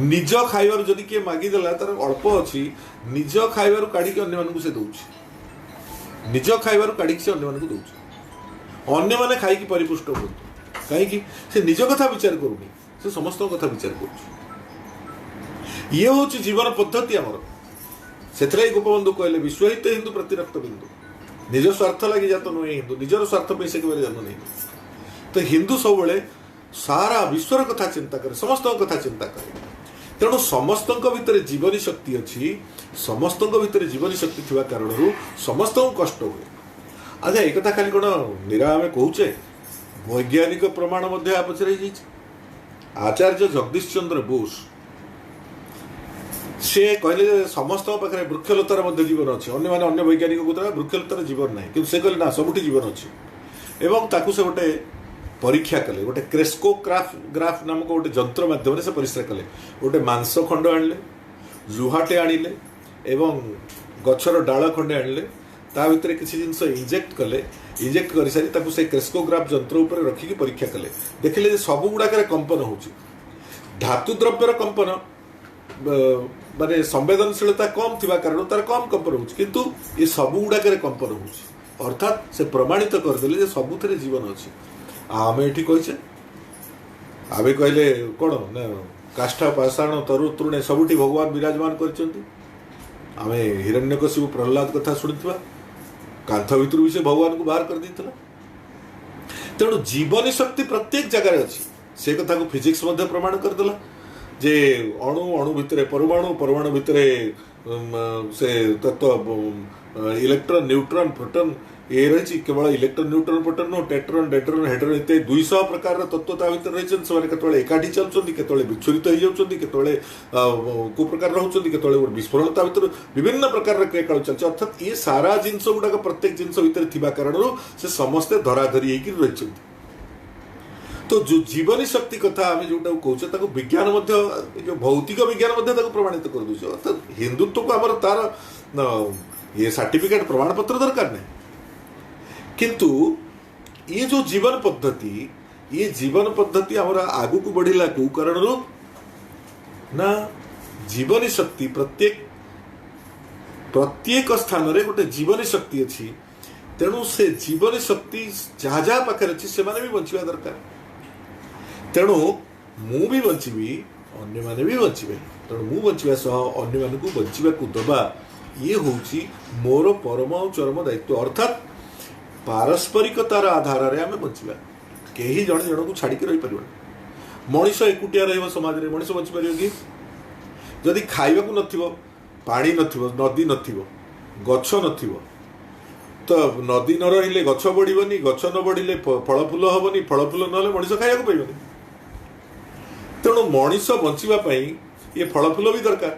A: निज खाइबार जदि किए मागिदेला तार अल्प अच्छी निज खाइबार काढ़ी अन्य मानक से दौर निज खाइबार काढ़ी से अन्य मानक दौर अन्य माने खाई परिपुष्ट हो कहीं से निज कथा विचार करूनी से समस्त कथा विचार कर ये हूँ जीवन पद्धति आमर से गोपबंधु कहले विश्वहित हिंदू प्रतिरक्त बिंदु निज स्वार्थ लगी जात नुहे हिंदू निजर स्वार्थ पे से जन्म नहीं तो हिंदू सब सारा विश्वर कथा चिंता करे समस्त कथा चिंता करे तेणु समस्त भितर जीवनी शक्ति अच्छी समस्त भितर जीवनी शक्ति थिबा कारणरू समस्त कष्ट हुए। अच्छा एक कथा खाली कौन निरा आम कहे वैज्ञानिक प्रमाण पचर आचार्य जगदीश चंद्र बोस से कहले समस्त पाखे वृक्षलतार जीवन अच्छे अन्य माने अन्य वैज्ञानिक को वृक्षलतार जीवन ना कि कहले ना सबुठी जीवन अच्छे एवं ताकू से गोटे परीक्षा कले गोटे क्रेस्कोग्राफ नामक गोटे जंत्र माध्यम से परीक्षा कले गोटे मांस खंड आनिले लुहाटे आनिले एवं गछर डाल खंडे आनिले ता भितर किसी जिनस इंजेक्ट कले इंजेक्ट कर सारी से क्रेस्कोग्राफ जंत्र उपर रखिकी परीक्षा कले देखिले सब गुड़ाक कंपन हो धातु द्रव्यर कंपन माने संवेदनशीलता कम थिबा कारण तार कम कंपन हो किंतु ये सब गुड़ाक कंपन हो अर्थात से प्रमाणित करदेले सबुथ जीवन अच्छी आम ये कहे आम कहले कौन ना काष्ठा पाषाण तरु तृणे सबुठी भगवान विराजमान करें हिरण्यकशिपु प्रहलाद कथा शुणुवा कांथ भितर भी से भगवान को बाहर कर देता तेणु जीवनी शक्ति प्रत्येक जगार अच्छी से कथा को फिजिक्स प्रमाण करदेला जे अणु अणु भितर परमाणु परमाणु भितर से तत्व इलेक्ट्रॉन न्यूट्रॉन प्रोटॉन ये रही केवल इलेक्ट्रॉन न्यूट्रॉन प्रोटॉन नो टेट्रॉन डेट्रॉन हेड्रॉन इत्यादि 200 प्रकार तत्व भर रही से एकाठी चलुँच केतले विच्छुरित हो जाती केतले को प्रकार रोचे केतले विस्फोरण भर विभिन्न प्रकार क्रियाकलाप चलती अर्थात ये सारा जिनस गुड़ाक प्रत्येक जिनस भितर कारण से समस्ते धराधरी रही तो जो जीवनी शक्ति कथा आम जोटा कहते विज्ञान जो भौतिक विज्ञान प्रमाणित कर दूसरे अर्थात हिंदुत्व को आम तार ये सर्टिफिकेट प्रमाण पत्र दरकार नहीं किंतु ये जो जीवन पद्धति आमर आगु को बढ़िला को कारण ना जीवनी शक्ति प्रत्येक स्थान रे गोटे जीवनी शक्ति अच्छी तेणु से जीवनी शक्ति जहाँ जहाँ पाखे अच्छी से भी बंचा दरकार तेणु मु भी बंचीबी अन्य माने भी बंचे तेणु मु बंचा सह अन्य मानक बंचा को दबा ये हूँ मोर परम और चरम दायित्व अर्थात पारस्परिकतार आधार रे आमे बंचिबा केही जण जण को छाड़ी के रही परिबा मनुष्य एकुटिया रहइबो समाज रे मनुष्य बंचि परियो कि जदि खाइबा को नथिबो पानी नथिबो नदी नथिबो गछ नथिबो तो नदी न रहिले गछ बढ़िबनी गछ न बढ़िले फल फूल हबनी फल फूल नले मनुष्य खाइबा को पाइबनी तेणु मनुष्य बंचिबा पई ये फल फूल भी दरकार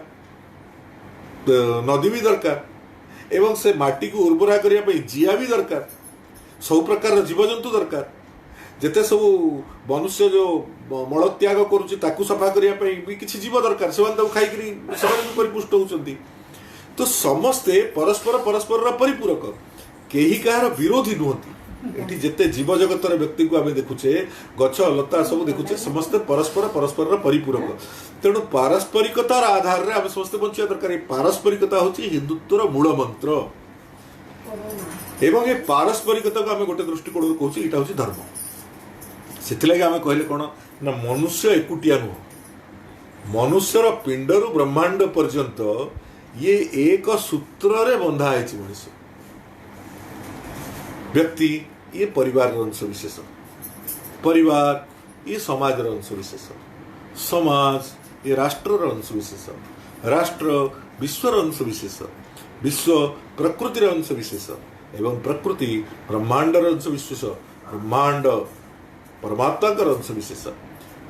A: नदी भी दरकार एवं से माटी को उर्वरा करिया पई जिया भी दरकार सब प्रकार जीवजंतु दरकार जिते सब मनुष्य जो मल त्याग करुच्ची सफा करने भी किसी जीव दरकार से खाई परिपुष्ट होती तो समस्ते परस्पर परस्पर परिपूरक केही कहार विरोधी नुहति ये जिते जीव जगत व्यक्ति को आम देखुचे गछ लता सब देखुचे समस्ते परस्पर परस्पर परिपूरक तेणु पारस्परिकतार आधार में आम समस्ते बंचा दरकार पारस्परिकता हूँ हिंदुत्वर मूल मंत्र एवं ये पारस्परिकता को आम गोटे दृष्टिकोण कहूँ यहाँ हूँ धर्म से आम कहले कौन ना मनुष्य एकुटिया नुह मनुष्यर पिंडरू ब्रह्मांड पर्यंत ये एक सूत्र रे बंधा है मनुष्य व्यक्ति ये परिवार अंशविशेष परिवार ये समाज अंशविशेष समाज ये राष्ट्र अंशविशेष राष्ट्र विश्वर अंशविशेष विश्व प्रकृतिर अंशविशेष एवं प्रकृति ब्रह्मांडर अंशविशेष ब्रह्मांड परमात्मा अंशविशेष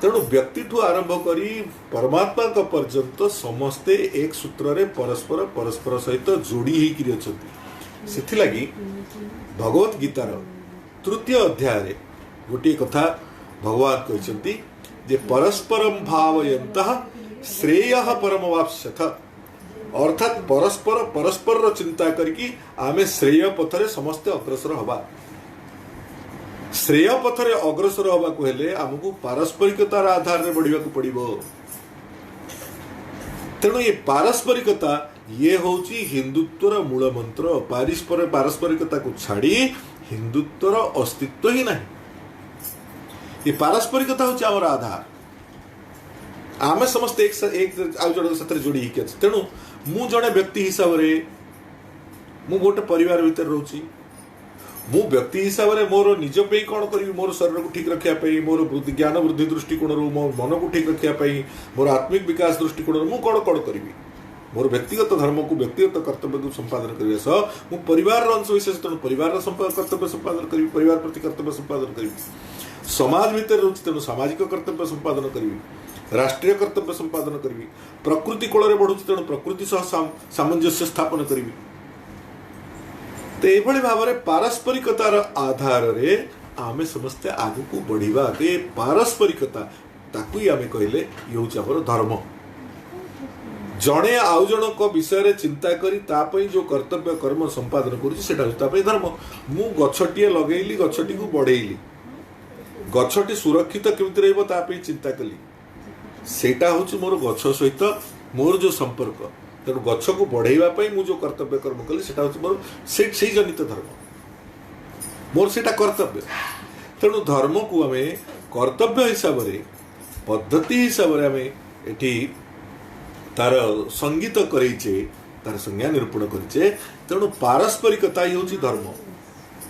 A: तेणु व्यक्ति ठू आरंभ करी परमात्मा पर्यंत समस्ते एक सूत्र रे परस्पर परस्पर सहित जोड़ी होती लगी भगवत गीतार तृतीय अध्याय रे गोटे कथा भगवान कहते जे परस्परम भावयन्तः श्रेयः परमवाप्स्यथ अर्थात परस्पर परस्पर चिंता करके आमे श्रेय पथरे समस्ते अग्रसर हवा। श्रेय पथरे अग्रसर हवा को हेले आमको पारस्परिकतार आधार रे बढ़िया को पड़िबो। तेणु ये पारस्परिकता ये होची हिंदुत्वर मूल मंत्र। पारस्परिकता को छाड़ी हिंदुत्वर अस्तित्व ही नहीं। ये पारस्परिकता होची हमर आधार। आमे समस्त एक आउ जण साथ जोड़ी ही अछि। तेणु मु जणे व्यक्ति हिसाब रे मु गोटे परिवार भीतर रहउची। मु व्यक्ति हिसाब रे मोर निज पे कोन करबी, मोर शरीर को ठीक रखिया पे, मोर ज्ञान वृद्धि दृष्टिकोण रो, मोर मन को ठीक रखिया पे, मोर आत्मिक विकास दृष्टिकोण रो मु कोन करबी। मोर व्यक्तिगत धर्म को व्यक्तिगत कर्तव्य को संपादन करबे सह मु परिवार अंश विशेष तेणु परिवार कर्तव्य संपादन करबी, परिवार प्रति कर्तव्य संपादन करबी। समाज भीतर रहउची तेणु सामाजिक कर्तव्य संपादन करबी, राष्ट्रीय कर्तव्य संपादन करबी। प्रकृति कोल रे बढ़ुची तेणु प्रकृति सह सामंजस्य स्थापन करबी। तो ये भाव में पारस्परिकतार आधार रे आमे समस्ते आगु को बढ़िबा। ते पारस्परिकता ताकू ही आमे कहले ये होची हमर धर्म। जणे आउ जनक विषय रे चिंता करी तापई जो कर्तव्य कर्म संपादन करूची सेटा होची तापई धर्म। मु गछटिए लगेइली, गछटी को बढ़ेइली, गछटी सुरक्षित केमिति रहइबो तापई चिंता कली, सेटा होची मोर गछ सहित मोर जो संपर्क। तेणु गछ को बढ़ेवा मु जो कर्तव्य कर्म कली सेटा होची मोर से जनित धर्म, मोर सेटा कर्तव्य। तेणु धर्म को आमे कर्तव्य हिसाब रे पद्धति हिसाब रे आमे एठी तार संगीत करेचे, तार संज्ञा निरूपण करेचे। तेणु पारस्परिकता ही होची धर्म।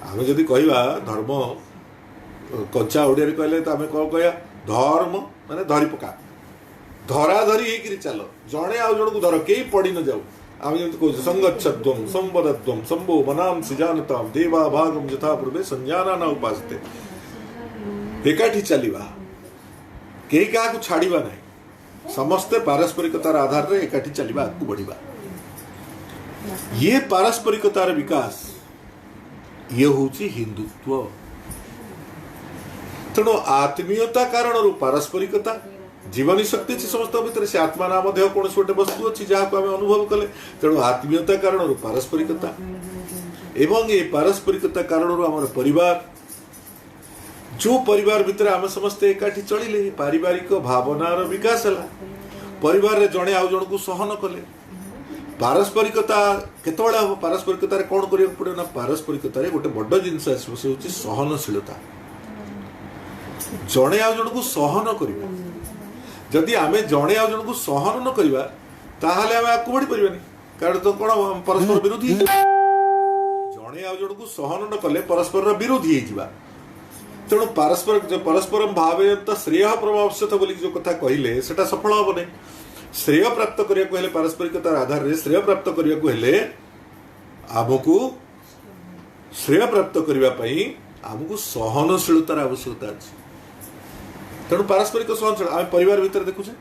A: आमे जदि कहवा धर्म कच्चा ओडिया रे कहले त आमे कोन कहया धर्म माने धरि पका, धरा धरी एक चल, जड़े आउ जन को धर कई पड़ी न जाऊ। आम जमी कह संगच्छध्वम संवदध्वम संभो मनांसि जानताम देवा भागम यथा पूर्वे संज्ञाना न उपासते। एकाठी चलिबा, कई क्या को छाड़िबा नहीं, समस्ते पारस्परिकतार आधार रे एकाठी चलिबा, आगु बढ़िबा। ये पारस्परिकतार विकास ये होची हिंदुत्व। तेणु आत्मीयता कारण पारस्परिकता जीवनी शक्ति अच्छी समस्त भीतर से आत्मा नाम कौन गोटे वस्तु अच्छी जहाँ को आम अनुभव कले। तेणु आत्मीयता कारण पारस्परिकता एवं ये पारस्परिकता कारण आम परिवार, जो परिवार भीतर आम समस्ते एकाठी चलिले पारिवारिक भावनार विकास है। परिवार रे जड़े आउ जन को सहन कले। पारस्परिकता केतबेले हम पारस्परिकता कौन करिया पड़े ना, पारस्परिकता गोटे बड़ जिनस आसो से होची सहनशीलता। जड़े आउ जन को सहन करिबा, जदि आमे जड़े आउ जन को सहन न करिबा ताहाले आमे आगु बढ़ी परिबानी, कारण तो कोन परस्पर विरोधी। जड़े आउ जन को सहन न कले परस्पर विरोधी हो जिबा। तेणु परस्परम भावयंत श्रेय प्रभावस्यथ बोली जो कथा कहले सेटा सफल हम नहीं। श्रेय प्राप्त करिया को हेले पारस्परिकतार आधार रे श्रेय प्राप्त करिया को हेले आमको श्रेय प्राप्त करिया पई आमको सहनशीलतार आवश्यकता अछि। तेणु पारस्परिक सहनशील आम परिवार भीतर देखुचे,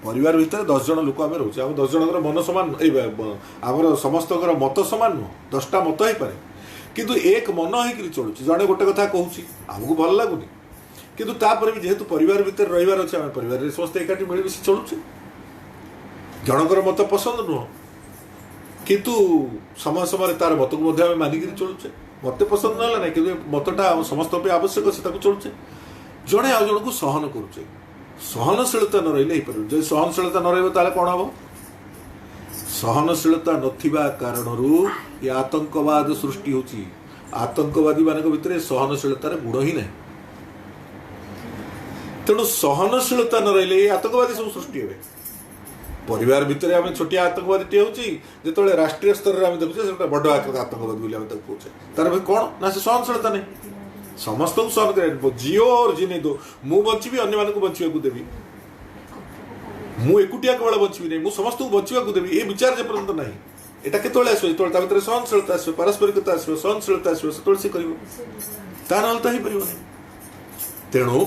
A: परिवार भीतर 10 जन लोक आम रोचे, आम 10 जनकर मन सामान आमर समस्त मत सामान नुह, 10टा मत ही पारे, किंतु एक मन होकर चलुची। जड़े गोटे कथा कहूँ आमको भल लगुनि, किंतु तापर भी जेहेतु परिवार भीतर रहिबार अछि आम परिवार समस्त एकाठी मिलमिशि चलुचे। जनकर मत पसंद नुह, किंतु समय समय तार मत को आम मानिक चलुचे। मत पसंद ना ना कि मतटा समस्त आवश्यक से चलुचे। जड़े आउ जन को सहन करुचे, सहनशीलता न रही पार। सहनशीलता न रहा कौन हम, सहनशीलता नथिबा कारणरू ये आतंकवाद सृष्टि होची। आतंकवादी मान भितर सहनशीलतार गुण ही नहीं। तेणु सहनशीलता न रही आतंकवादी सब सृष्टि हे। परिवार भितर आम छोटिया आतंकवादी टे होते राष्ट्रीय स्तर में आम देखुचे बड़ आतंकवादी बोली आम कहूचे, तार कौन ना से सहनशीलता नहीं। समस्त को सहन कर जियो और जीने दो, मु बची अन्य मानक बचा देवी, मु एकुटिया केवल बची नहीं, समस्त को बचा देवी, ये विचार जे पर्यंत नहीं। एटा केतोले आसो जेतोले ता भितर सहनशीलता आसो, पारस्परिकता आसो, सहनशीलता आसो, सेतोले से करिवो, ता नलता ही परिवो नहीं। तेणु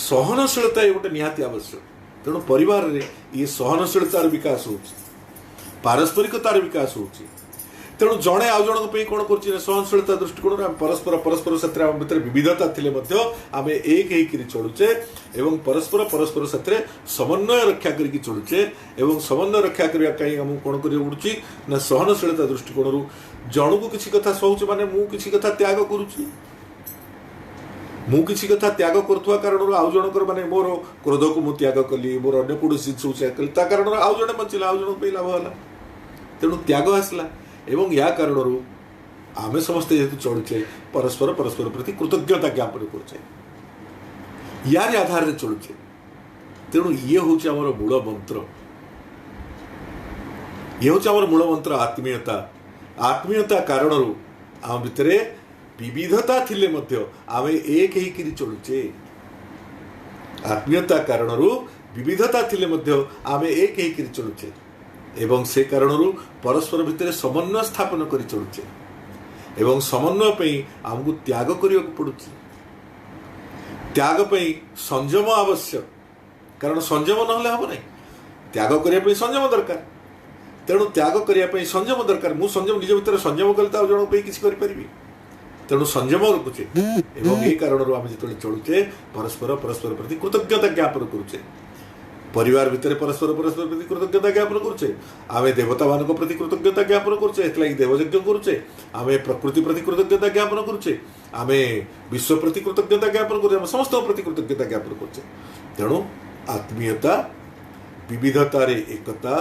A: सहनशीलता ये गोटे निहाती आवश्यक। तेणु परिवार रे ये सहनशीलतार विकास होची, पारस्परिकतार विकास होची। तेणु जड़े आउ जन कौन कर सहनशीलता दृष्टिकोण आम परस्पर परस्पर साथ आम भितर विविधता थिले आम एक होकर चलुचे एवं परस्पर परस्पर साथ समन्वय रक्षा करके चलुचे एवं समन्वय रक्षा करने कहीं आमको कौन कर पड़ुची ना सहनशीलता दृष्टिकोण जन को किसी कथा सहूचे माने मु किसी कथा त्याग करुची मु किसी कथा त्याग करुवा कारण आउ जनकर माने मोर क्रोध को मुझ त्याग कली मोर अन्य कौन जिन त्याग कली कारण आउ जड़े बचिला आउ जन लाभ है तेणु त्याग आसला एवं या कारण आमे समस्ते जेहेतु चलुचे परस्पर परस्पर प्रति कृतज्ञता ज्ञापन करुचे यार आधार रे चलुचे तेणु ये हूँ आमर मूल मंत्र ये हूँ आमर मूल मंत्र आत्मीयता आत्मीयता कारण आम भितर विविधता थिले मध्य आमे एक ही चलुचे आत्मीयता कारण विविधता थिले मध्य आमे एक ही चलुचे एवं से कारण परस्पर भितर समन्वय स्थापन कर चलुचे एवं समन्वय पे आमको त्याग करने पड़ुची त्याग पे संयम आवश्यक कारण संयम ना हम ना त्याग करने संयम दरकार तेणु त्याग करने संयम दरकार मु संयम निज भर संयम कले तो जन किसी करें तेणु संयम रखुचे एवं ये कारण आम जो चलुचे परस्पर परस्पर प्रति कृतज्ञता ज्ञापन करुचे परिवार भितर परस्पर परस्पर प्रति कृतज्ञता ज्ञापन करुचे आमे देवता मान प्रति कृतज्ञता ज्ञापन करुचे देवयज्ञ करुचे आमे प्रकृति प्रति कृतज्ञता ज्ञापन करुचे आमे विश्व प्रति कृतज्ञता ज्ञापन करुचे समस्त प्रति कृतज्ञता ज्ञापन करुचे तेणु आत्मीयता विविधता रे एकता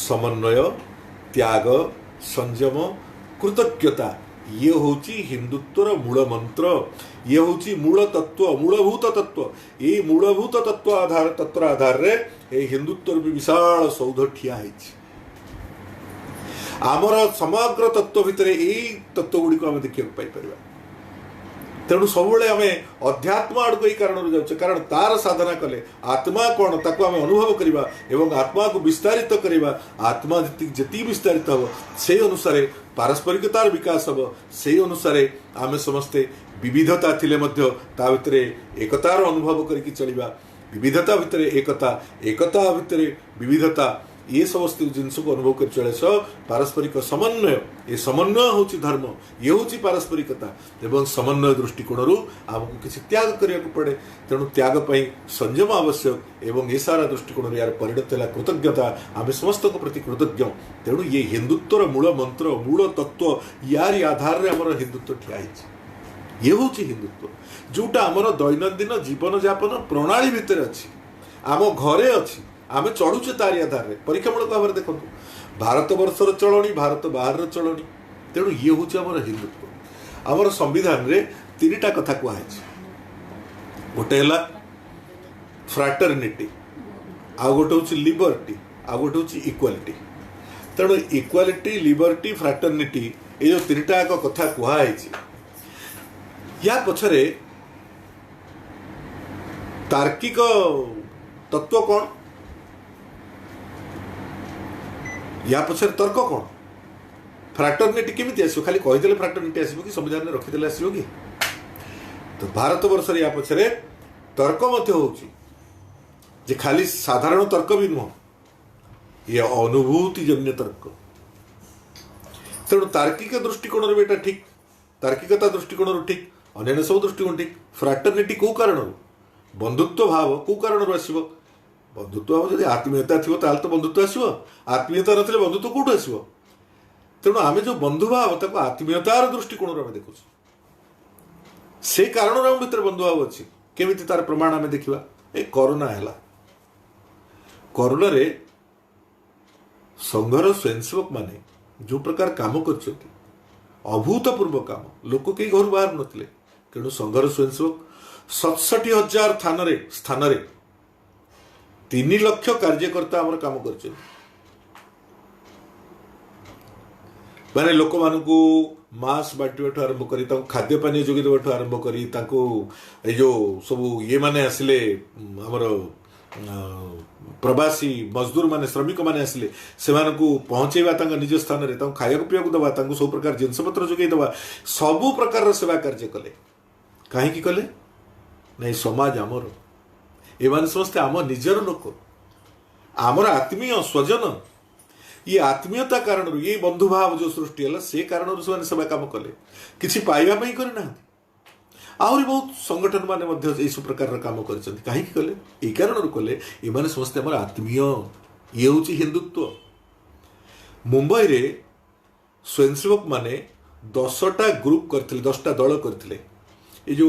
A: समन्वय त्याग संयम कृतज्ञता ये होची हिंदुत्वर मूल मंत्र ये होची मूल तत्व मूलभूत तत्व ये मूलभूत तत्व आधार रे हिंदुत्वर भी विशाल सौध ठिया आमर समग्र तत्व भितर यही तत्व गुड़ी को आम देखा पाई तेणु सब आम अध्यात्म आड़ को कारण जाऊे कारण तार साधना कले आत्मा कौन ताको आम अनुभव करवा एवं आत्मा को विस्तारित करवा आत्मा जी विस्तारित हम से अनुसार पारस्परिकतार विकास हम से अनुसार आम समस्ते विविधता थिले मध्य ता भितर एकतार अनुभव करके चलिबा विविधता भितर एकता एकता भितर विविधता ये समस्त जिनस को अनुभव कर चले पारस्परिक समन्वय ये समन्वय हूँ धर्म ये हूँ पारस्परिकता एवं समन्वय दृष्टिकोण आमको किसी त्याग करने को पड़े तेणु त्याग संयम आवश्यक एवं ये सारा दृष्टिकोण यार परिणत है कृतज्ञता आम समस्त प्रति कृतज्ञ तेणु ये हिंदुत्वर मूल मंत्र मूल तत्व यार आधार में आमर हिंदुत्व ठिया ये हूँ हिंदुत्व जोटा आमर दैनंदिन जीवन यापन प्रणाली भितर अच्छी आम घरे अच्छी आमे चढ़ुचे तारी आधार में परीक्षामूलक भाव में देखो भारत वर्षर चलनी भारत बाहर चलनी तेणु ये हूँ आमर हिंदुत्व आमर संविधान रे तीनटा कथा कहुई गोटे है फ्राटर्निटी आ गोटे हूँ लिबर्टी आ गोटे हूँ इक्वालिटी तेणु इक्वालिटी लिबर्टी फ्राटर्निटी ये जो तीनटा एक कथा कहुई या पछरे तार्किक तत्व कौन या पछरे तर्क कौन फ्राटर्निटी केमिति आसो खाली कहीदेले फ्राटर्निटी आसो कि संविधान में रखीदेले आसो कि तो भारत वर्ष या पछरे तर्क मध्य होउची जे खाली साधारण तर्क भी नुह ये अनुभूतिजन्य तर्क तेणु तार्किक दृष्टिकोण बेटा ठीक तार्किकता दृष्टिकोण ठीक अन्य सब दृष्टिकोण ठीक फ्राटर्निटी कौ कारण बंधुत्व भाव कौ कारण आसो बंधुत्व भाव जब आत्मीयता थी तो बंधुत्व आसो आत्मीयता नथिले बंधुत्व कौटू आसो तेणु आम जो बंधुभाव ताको आत्मीयतार दृष्टिकोण आम देखु से कारण आम भीतर बंधुभाव अच्छी केमिति तार प्रमाण आम देखा ए कोरोना है कोरोना रे संघर स्वयंसेवक माने जो प्रकार काम कर अभूतपूर्व काम लोक कई घर बाहर नथिले तेणु संघर स्वयंसेवक 67,000 स्थान 3 लाख कार्यकर्ता आमर काम कर माने लोक मानू मास बांटा आरंभ करी खाद्य पानी जोगे देवा आरंभ करी जो सब ये माने आसिले आमर प्रवासी मजदूर माने श्रमिक माने आसिले से पहुँचेवा निज स्थान में खाया पीवा दवा सब प्रकार जिनपत्र जोगे दवा सबु प्रकार सेवा कार्य कले कहीं कले नहीं समाज आमर ए समस्ते आम निजर लोक आमर आत्मीय स्वजन ये आत्मीयता कारण ये बंधुभाव जो सृष्टि है से कारण से सेवा काम कले किसी पाइबा करना आहरी बहुत संगठन माने सब प्रकार काम कर कहीं कले ये कारण कले ये समस्ते आम आत्मीय ये हूँ हिंदुत्व। मुंबई रे स्वयंसेवक माने 10टा ग्रुप करथिले 10टा दल करथिले ये जो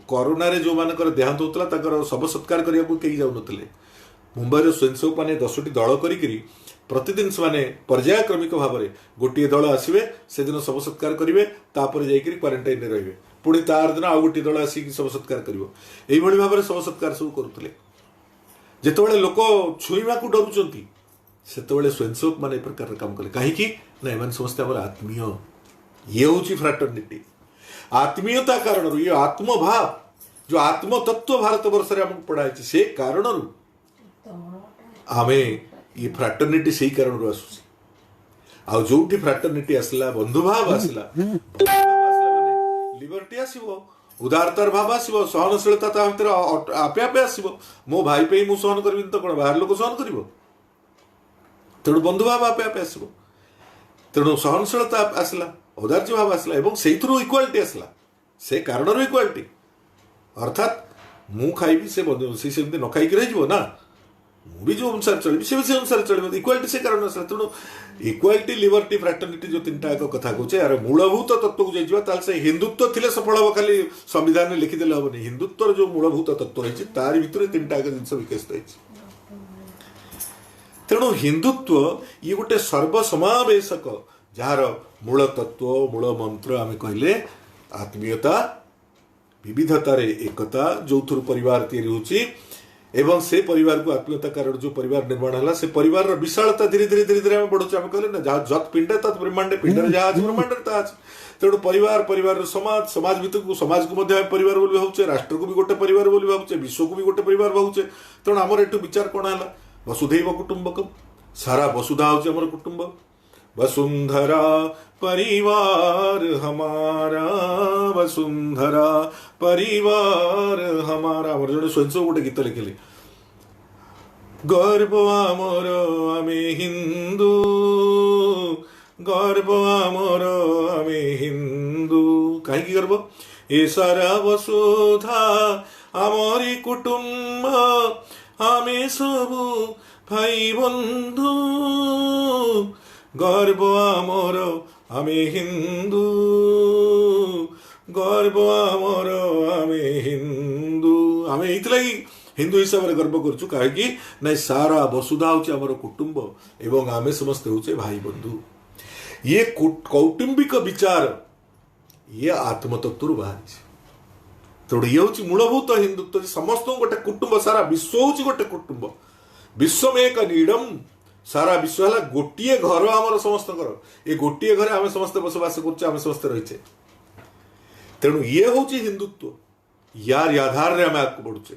A: कोरोना रे जो मानकर देहांत होतला ताकर सब सत्कार करिया को केही जाउ नथिले मुंबई रे स्वयंसेवक माने 10टी दल करिकरी प्रतिदिन से पर्यायक्रमिक भाव में गोटे दल आसवे से दिन सब सत्कार करेंगे तापर जाकर क्वारंटाइन रे रहिबे पुणी तार दिन आउ गोटे दल आसिक सब सत्कार करिवो एई भली भाव में सब सत्कार सब करुले जेतेबेले लोक छुईवा को डरुचंती सेतेबेले स्वयंसेवक माने प्रकार काम कले कहीं ना एम समस्ते आम आत्मीय ये हूँ फ्राटर्निटी आत्मीयता कारण ये आत्मभाव जो आत्मतत्व भारत वर्ष में आमको पढ़ाई से कारण आम ये फ्राटर्निटी से कारण आसूसी आ जो फ्राटर्निटी आसला बंधुभाव आसला लिबर्टी आसो उदारतार भाव आसो सहनशीलता भर आपे आपे आसो मो भाई पे मुझे सहन करी तो कौन बाहर लोक सहन कर तेणु बंधुभाव आपे आपे आसो तेणु सहनशीलता आसला औदार्य भाव आसला से इक्वालिटी आसला से कारण इक्वालिटी अर्थात मु खाइबी से सेमती न खाई रही ना मुझे जो अनुसार चल से अनुसार चल इक्वालिटी से कारण आसला तेणु इक्वालिटी लिबर्टी फ्राटर्निटी जो 3टा एक कथा कहे यार मूलभूत तत्व को जाइए से हिंदुत्व थिले सफल हम खाली संविधान में लिखिदे हम नहीं हिंदुत्वर जो मूलभूत तत्व रही तार भितर 3टा एक जिन विकसित होती तेणु हिंदुत्व ये गोटे सर्वसमावेशक जार मूल तत्व मूल मंत्र आम कहले आत्मीयता विविधतार एकता जो परिवार तैयारी होची एवं से परिवार को आत्मीयता कारण जो परिवार निर्माण है से परिवार विशालता धीरे धीरे धीरे धीरे बढ़ुचे आम कहले ना जहाँ जत पिंडे तत् ब्रह्मांडे पिंडे जहाँ आज ब्रह्मांड ता तेणु परिवार परिवार समाज समाज भितर को समाज को परिवार बोली भावुचे राष्ट्र को भी गोटे परिवार बोली भावुचे विश्व को भी गोटे परिवार भावुचे तेणु आमर एठू विचार कौन है वसुधैव कुटुंबकम सारा वसुधा हूँ आमर कुटुंब वसुंधरा परिवार हमारा वसुंधरा परिवार हमारा आमर जड़े स्वयंसेवक गोटे गीत लिखिले गर्व आमर आमे हिंदू गर्व आमर आमे हिंदू कहीं गर्व ए सारा वसुधा आमरी कुटुंब आमे सबू भाई बंधु गर्व आमर आमे हिंदू गर्व आमर आमे हिंदू आमे इतलागी हिंदू हिसाब से गर्व करूँ कहीं सारा वसुधा हूँ आमर कुटुंब एवं आमे समस्ते हूँ भाई बंधु ये कौटुंबिक विचार ये आत्मतत्व बाहरी तेणु ये हूँ मूलभूत हिंदुत्व समस्त गोटे कुटुंब सारा विश्व हूँ गोटे कुटुंब विश्व में एक नीडम सारा विश्व है गोटे घर आमर समस्त ये गोटे घर आम समस्त बसवास कर समस्ते रहीचे तेणु ये हूँ हिंदुत्व यार आधार आम आगे बढ़ुचे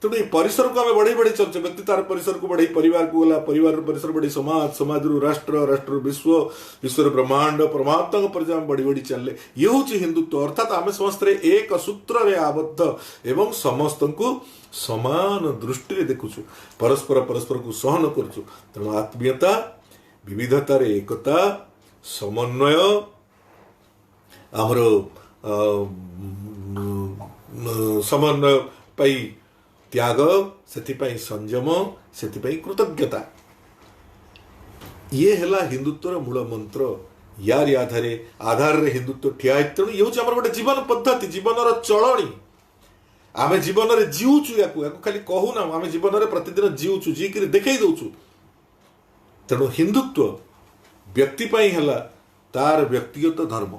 A: तेणु ये परिसर को आम बढ़े बढ़े चलचे व्यक्ति तार परिसर को बढ़े परिवार को गला परिवार परिसर बढ़े समाज समाज रु राष्ट्र राष्ट्र विश्व विश्व ब्रह्मांड परमात्मा पर बढ़ी बढ़ी चलले ये हूँ हिंदुत्व अर्थात आम समस्त एक सूत्र रे आबद्ध एवं समस्त को समान दृष्टि देखुचु परस्पर परस्पर को सहन करुचु तेणु आत्मीयता विविधतार एकता समन्वय आमर समन्वय पाई त्याग से संयम से कृतज्ञता ये है हिंदुत्वर मूल मंत्र यार आधार रे हिंदुत्व ठिया तेणु ये हूँ गोटे जीवन पद्धति जीवन चलनी आम जीवन में जीवचु या खाली कहूना आम जीवन में प्रतिदिन जीवचु जी देखई दौचु तेणु हिंदुत्व व्यक्ति है तार व्यक्तिगत धर्म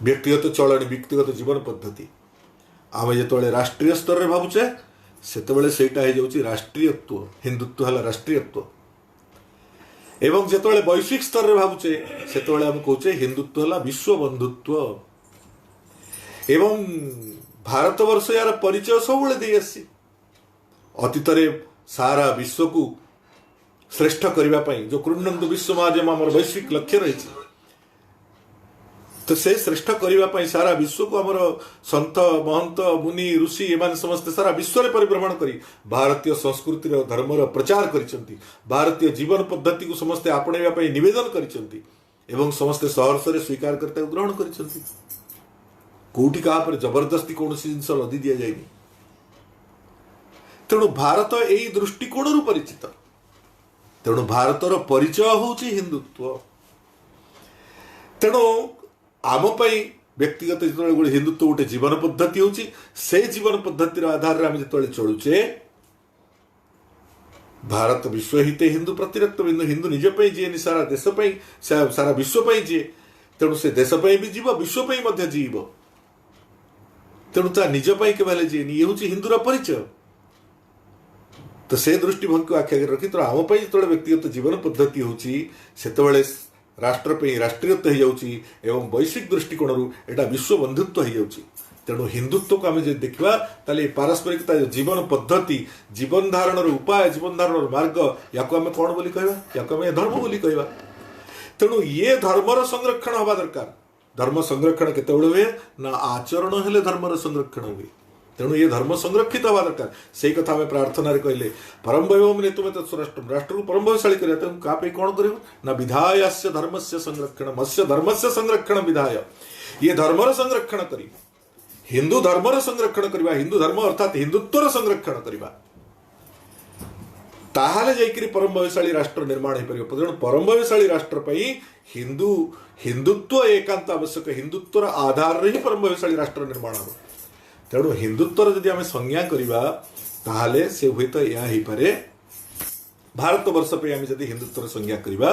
A: व्यक्तिगत चलनी व्यक्तिगत जीवन पद्धति आम जो राष्ट्रीय स्तर में भावुचे से राष्ट्रीयत्व हिंदुत्व है राष्ट्रीयत्व एवं जो वैश्विक स्तर में भावुचे से आम कहे हिंदुत्व है विश्व बंधुत्व एवं भारत वर्ष यार परिचय सब दे आसी अतीत सारा विश्व को श्रेष्ठ करने जो कृण्वन्तु विश्व महाजम आम वैश्विक लक्ष्य रही तो से श्रेष्ठ करने सारा विश्व को आमर संत महंत मुनि ऋषि एमान समस्ते सारा विश्व में परिभ्रमण करी भारतीय संस्कृति धर्मर प्रचार करिसेंती, भारतीय जीवन पद्धति को समस्ते आपणेबा पई निवेदन करिसेंती एवं समस्ते सहर्षरे स्वीकार करते ग्रहण करिसेंती। कोठी का पर जबरदस्ती कौन सी जिनस लदी दिया जाएगी। तेणु भारत यही दृष्टिकोण परिचित। तेणु भारतर परिचय होची हिंदुत्व। तेणु आम व्यक्तिगत जो गोटे हिंदुत्व गोटे जीवन पद्धति होची, से जीवन पद्धतिर आधार रे आम जो चलुचे भारत विश्व हिते हिंदू प्रतिरक्त बिंदु हिंदू निज जीए सारा देश सारा विश्व जीए। तेणु से देश भी जीव विश्व जीव। तेणु ता निज के जीए ये हूँ हिंदूर परिचय। तो से दृष्टिभंगी को आखि आगे रखी तो आम जो व्यक्तिगत जीवन पद्धति होची सेतबेले राष्ट्र पे राष्ट्रीयत्व हो जाउची एवं वैश्विक दृष्टिकोण एटा विश्व बंधुत्व हो जाउची। तेणु हिंदुत्व को आम जो देखा ताले पारस्परिकता जीवन पद्धति जीवन धारण उपाय जीवन धारण मार्ग या आम कौन बोली कहवा, या आम धर्म बोली कहवा। तेणु ये धर्मर संरक्षण हवा दरकार। धर्म संरक्षण केतेबेले हुए ना आचरण हेले धर्मर संरक्षण हुए। तेणु ये धर्म संरक्षित हवा दरकार। से कथा आम प्रार्थना कहले परम वैभव ने तुम्हें राष्ट्र राष्ट्र को परम वैभवशाली कर कौन कर ना विधायस्य धर्मस्य संरक्षण मस्य धर्मस्य संरक्षण विधाय। ये धर्मर संरक्षण करी हिंदू धर्मर संरक्षण करवा हिंदू धर्म अर्थात हिंदुत्वर संरक्षण करवा ताहाले जाइकरी परम वैभवशाली राष्ट्र निर्माण हो पारिबो। तेणु परम वैभवशाली राष्ट्र पई हिंदुत्व एकांत आवश्यक। हिंदुत्वर आधार रे ही परम वैभवशाली राष्ट्र निर्माण हो। तेणु हिंदुत्वर जदि आम संज्ञा करवा ताहले से हुए तो यह हो पारे भारत वर्ष पे आम जदि हिंदुत्वर संज्ञा करवा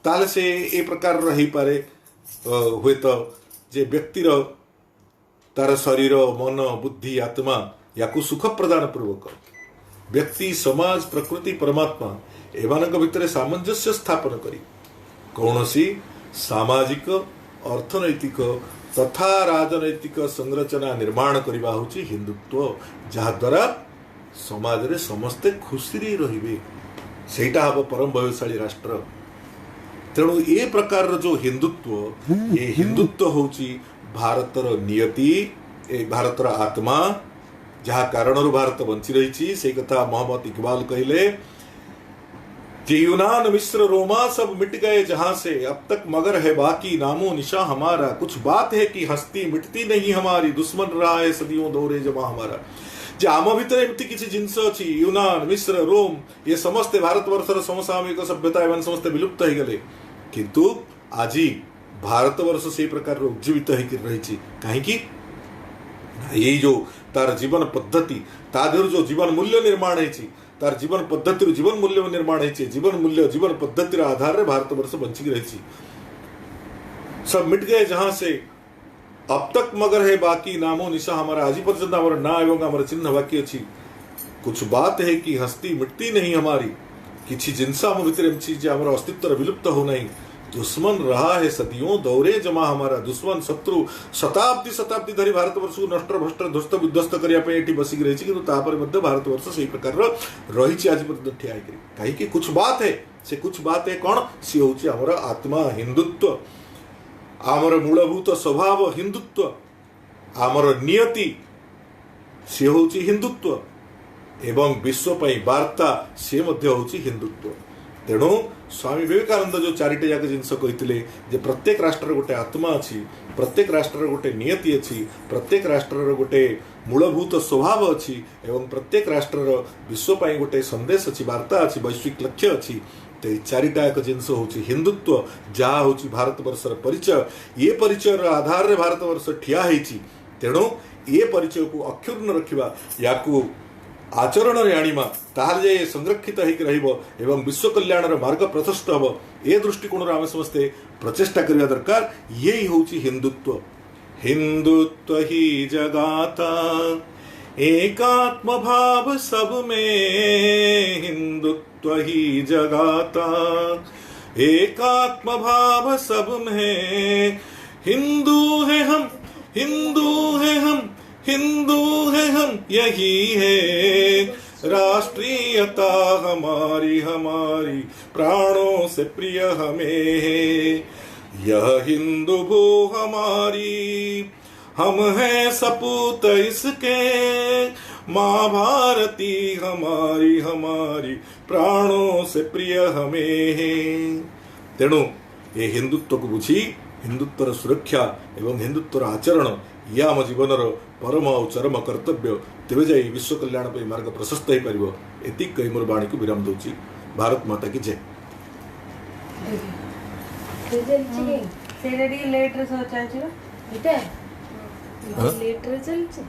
A: ताहले से ए प्रकार हो पारे हुए तो जे व्यक्तिर तार शरीर मन बुद्धि आत्मा या सुख प्रदान पूर्वक व्यक्ति समाज प्रकृति परमात्मा एमानक भितर सामंजस्य स्थापन करी कौनसी सामाजिक अर्थनैतिक तथा राजनैतिक संरचना निर्माण करवा होची हिंदुत्व। जहाँ द्वारा समाज रे समस्ते खुशी रहिबे सेटा हम परम वैभवशाली राष्ट्र। तेणु ए प्रकार जो हिंदुत्व ये हिंदुत्व होची भारतर नियति ए भारतर आत्मा जहाँ कारण भारत बंची रही से कथा मोहम्मद इकबाल कहले कि यूनान मिस्र रोमा सब मिट गए जहां से अब तक मगर है बाकी नामो निशा हमारा। कुछ बात है कि हस्ती मिटती नहीं हमारी दुश्मन रहा है सदियों दौरे जमा हमारा। जे आम भितर एमती किसी जिनस अच्छी यूनान मिस्र रोम ये समस्ते भारतवर्षर समसामयिक सभ्यता एवं समस्ते विलुप्त हो गले किंतु आज भारतवर्ष से प्रकार उज्जीवित हो रही कहीं यही जो तार जीवन पद्धति तादेर जो जीवन मूल्य निर्माण है तार जीवन पद्धति जीवन मूल्य निर्माण है जीवन मूल्य जीवन पद्धति आधार रे भारतवर्ष बंचिक रही सब मिट गए जहां से अब तक मगर है बाकी नामो निशा हमारा। आज पर्यंत हमारा ना एवं हमारा चिन्ह बाकी अच्छी। कुछ बात है कि हस्ती मिटती नहीं हमारी किसी जिनसा हम भीतर हमारा अस्तित्व विलुप्त हो नहीं। दुश्मन रहा है सदियों दौरे जमा हमारा। दुश्मन शत्रु शताब्दी शताब्दी धरी भारतवर्ष को नष्ट भ्रष्ट ध्वस्त विध्वस्त करने बसिक रही कि भारतवर्ष से प्रकार रही आज पर्यटन ठिया कहीं कुछ बात है से कुछ बात है कौन सी हूँ आमर आत्मा हिंदुत्व आमर मूलभूत स्वभाव हिंदुत्व आमर नियति सी हूँ हिंदुत्व एवं विश्व वार्ता सी हूँ हिंदुत्व। तेणु स्वामी विवेकानंद जो चारिटे जाक जिनस कहते प्रत्येक राष्ट्र गोटे आत्मा अच्छी प्रत्येक राष्ट्र गोटे नियति अच्छी प्रत्येक राष्ट्र गोटे मूलभूत स्वभाव अच्छी एवं प्रत्येक राष्ट्र विश्व गोटे संदेश अच्छी वार्ता अच्छी वैश्विक लक्ष्य अच्छी। तो चारिटा एक जिनस हूँ हिंदुत्व जहाँ हूँ भारतवर्षर परिचय। ये परिचय आधार रे भारतवर्ष ठिया होती। तेणु ये परिचय को अक्षुण्ण रखा या आचरण आणीमा ताहले संरक्षित एवं विश्व कल्याण मार्ग प्रशस्त हम ए दृष्टिकोण आम समस्ते प्रचेषा करने दरकार। यही हूँ हिंदुत्व। हिंदुत्व ही जगाता एकात्म भाव सब में हिंदुत्व ही जगाता एकात्म भाव सब में हिंदू है हम हिंदू है हम हिंदू है हम यही है राष्ट्रीयता हमारी हमारी प्राणों से प्रिय हमें यह हिंदू भू हमारी, हम हैं सपूत इसके, माँ भारती हमारी हमारी प्राणों से प्रिय हमें। तेणु ये हिंदुत्व को बुझी हिंदुत्वर सुरक्षा एवं हिंदुत्वर आचरण या आम जीवनर परम और चरम कर्तव्य, तेज जा विश्व कल्याण पर मार्ग प्रशस्त हो पार। एतिक कही मोर बाणी को विराम दूची। भारत माता की जय।
B: लेट रे सब चाहे
A: हाँ?
B: लेट रे चलছে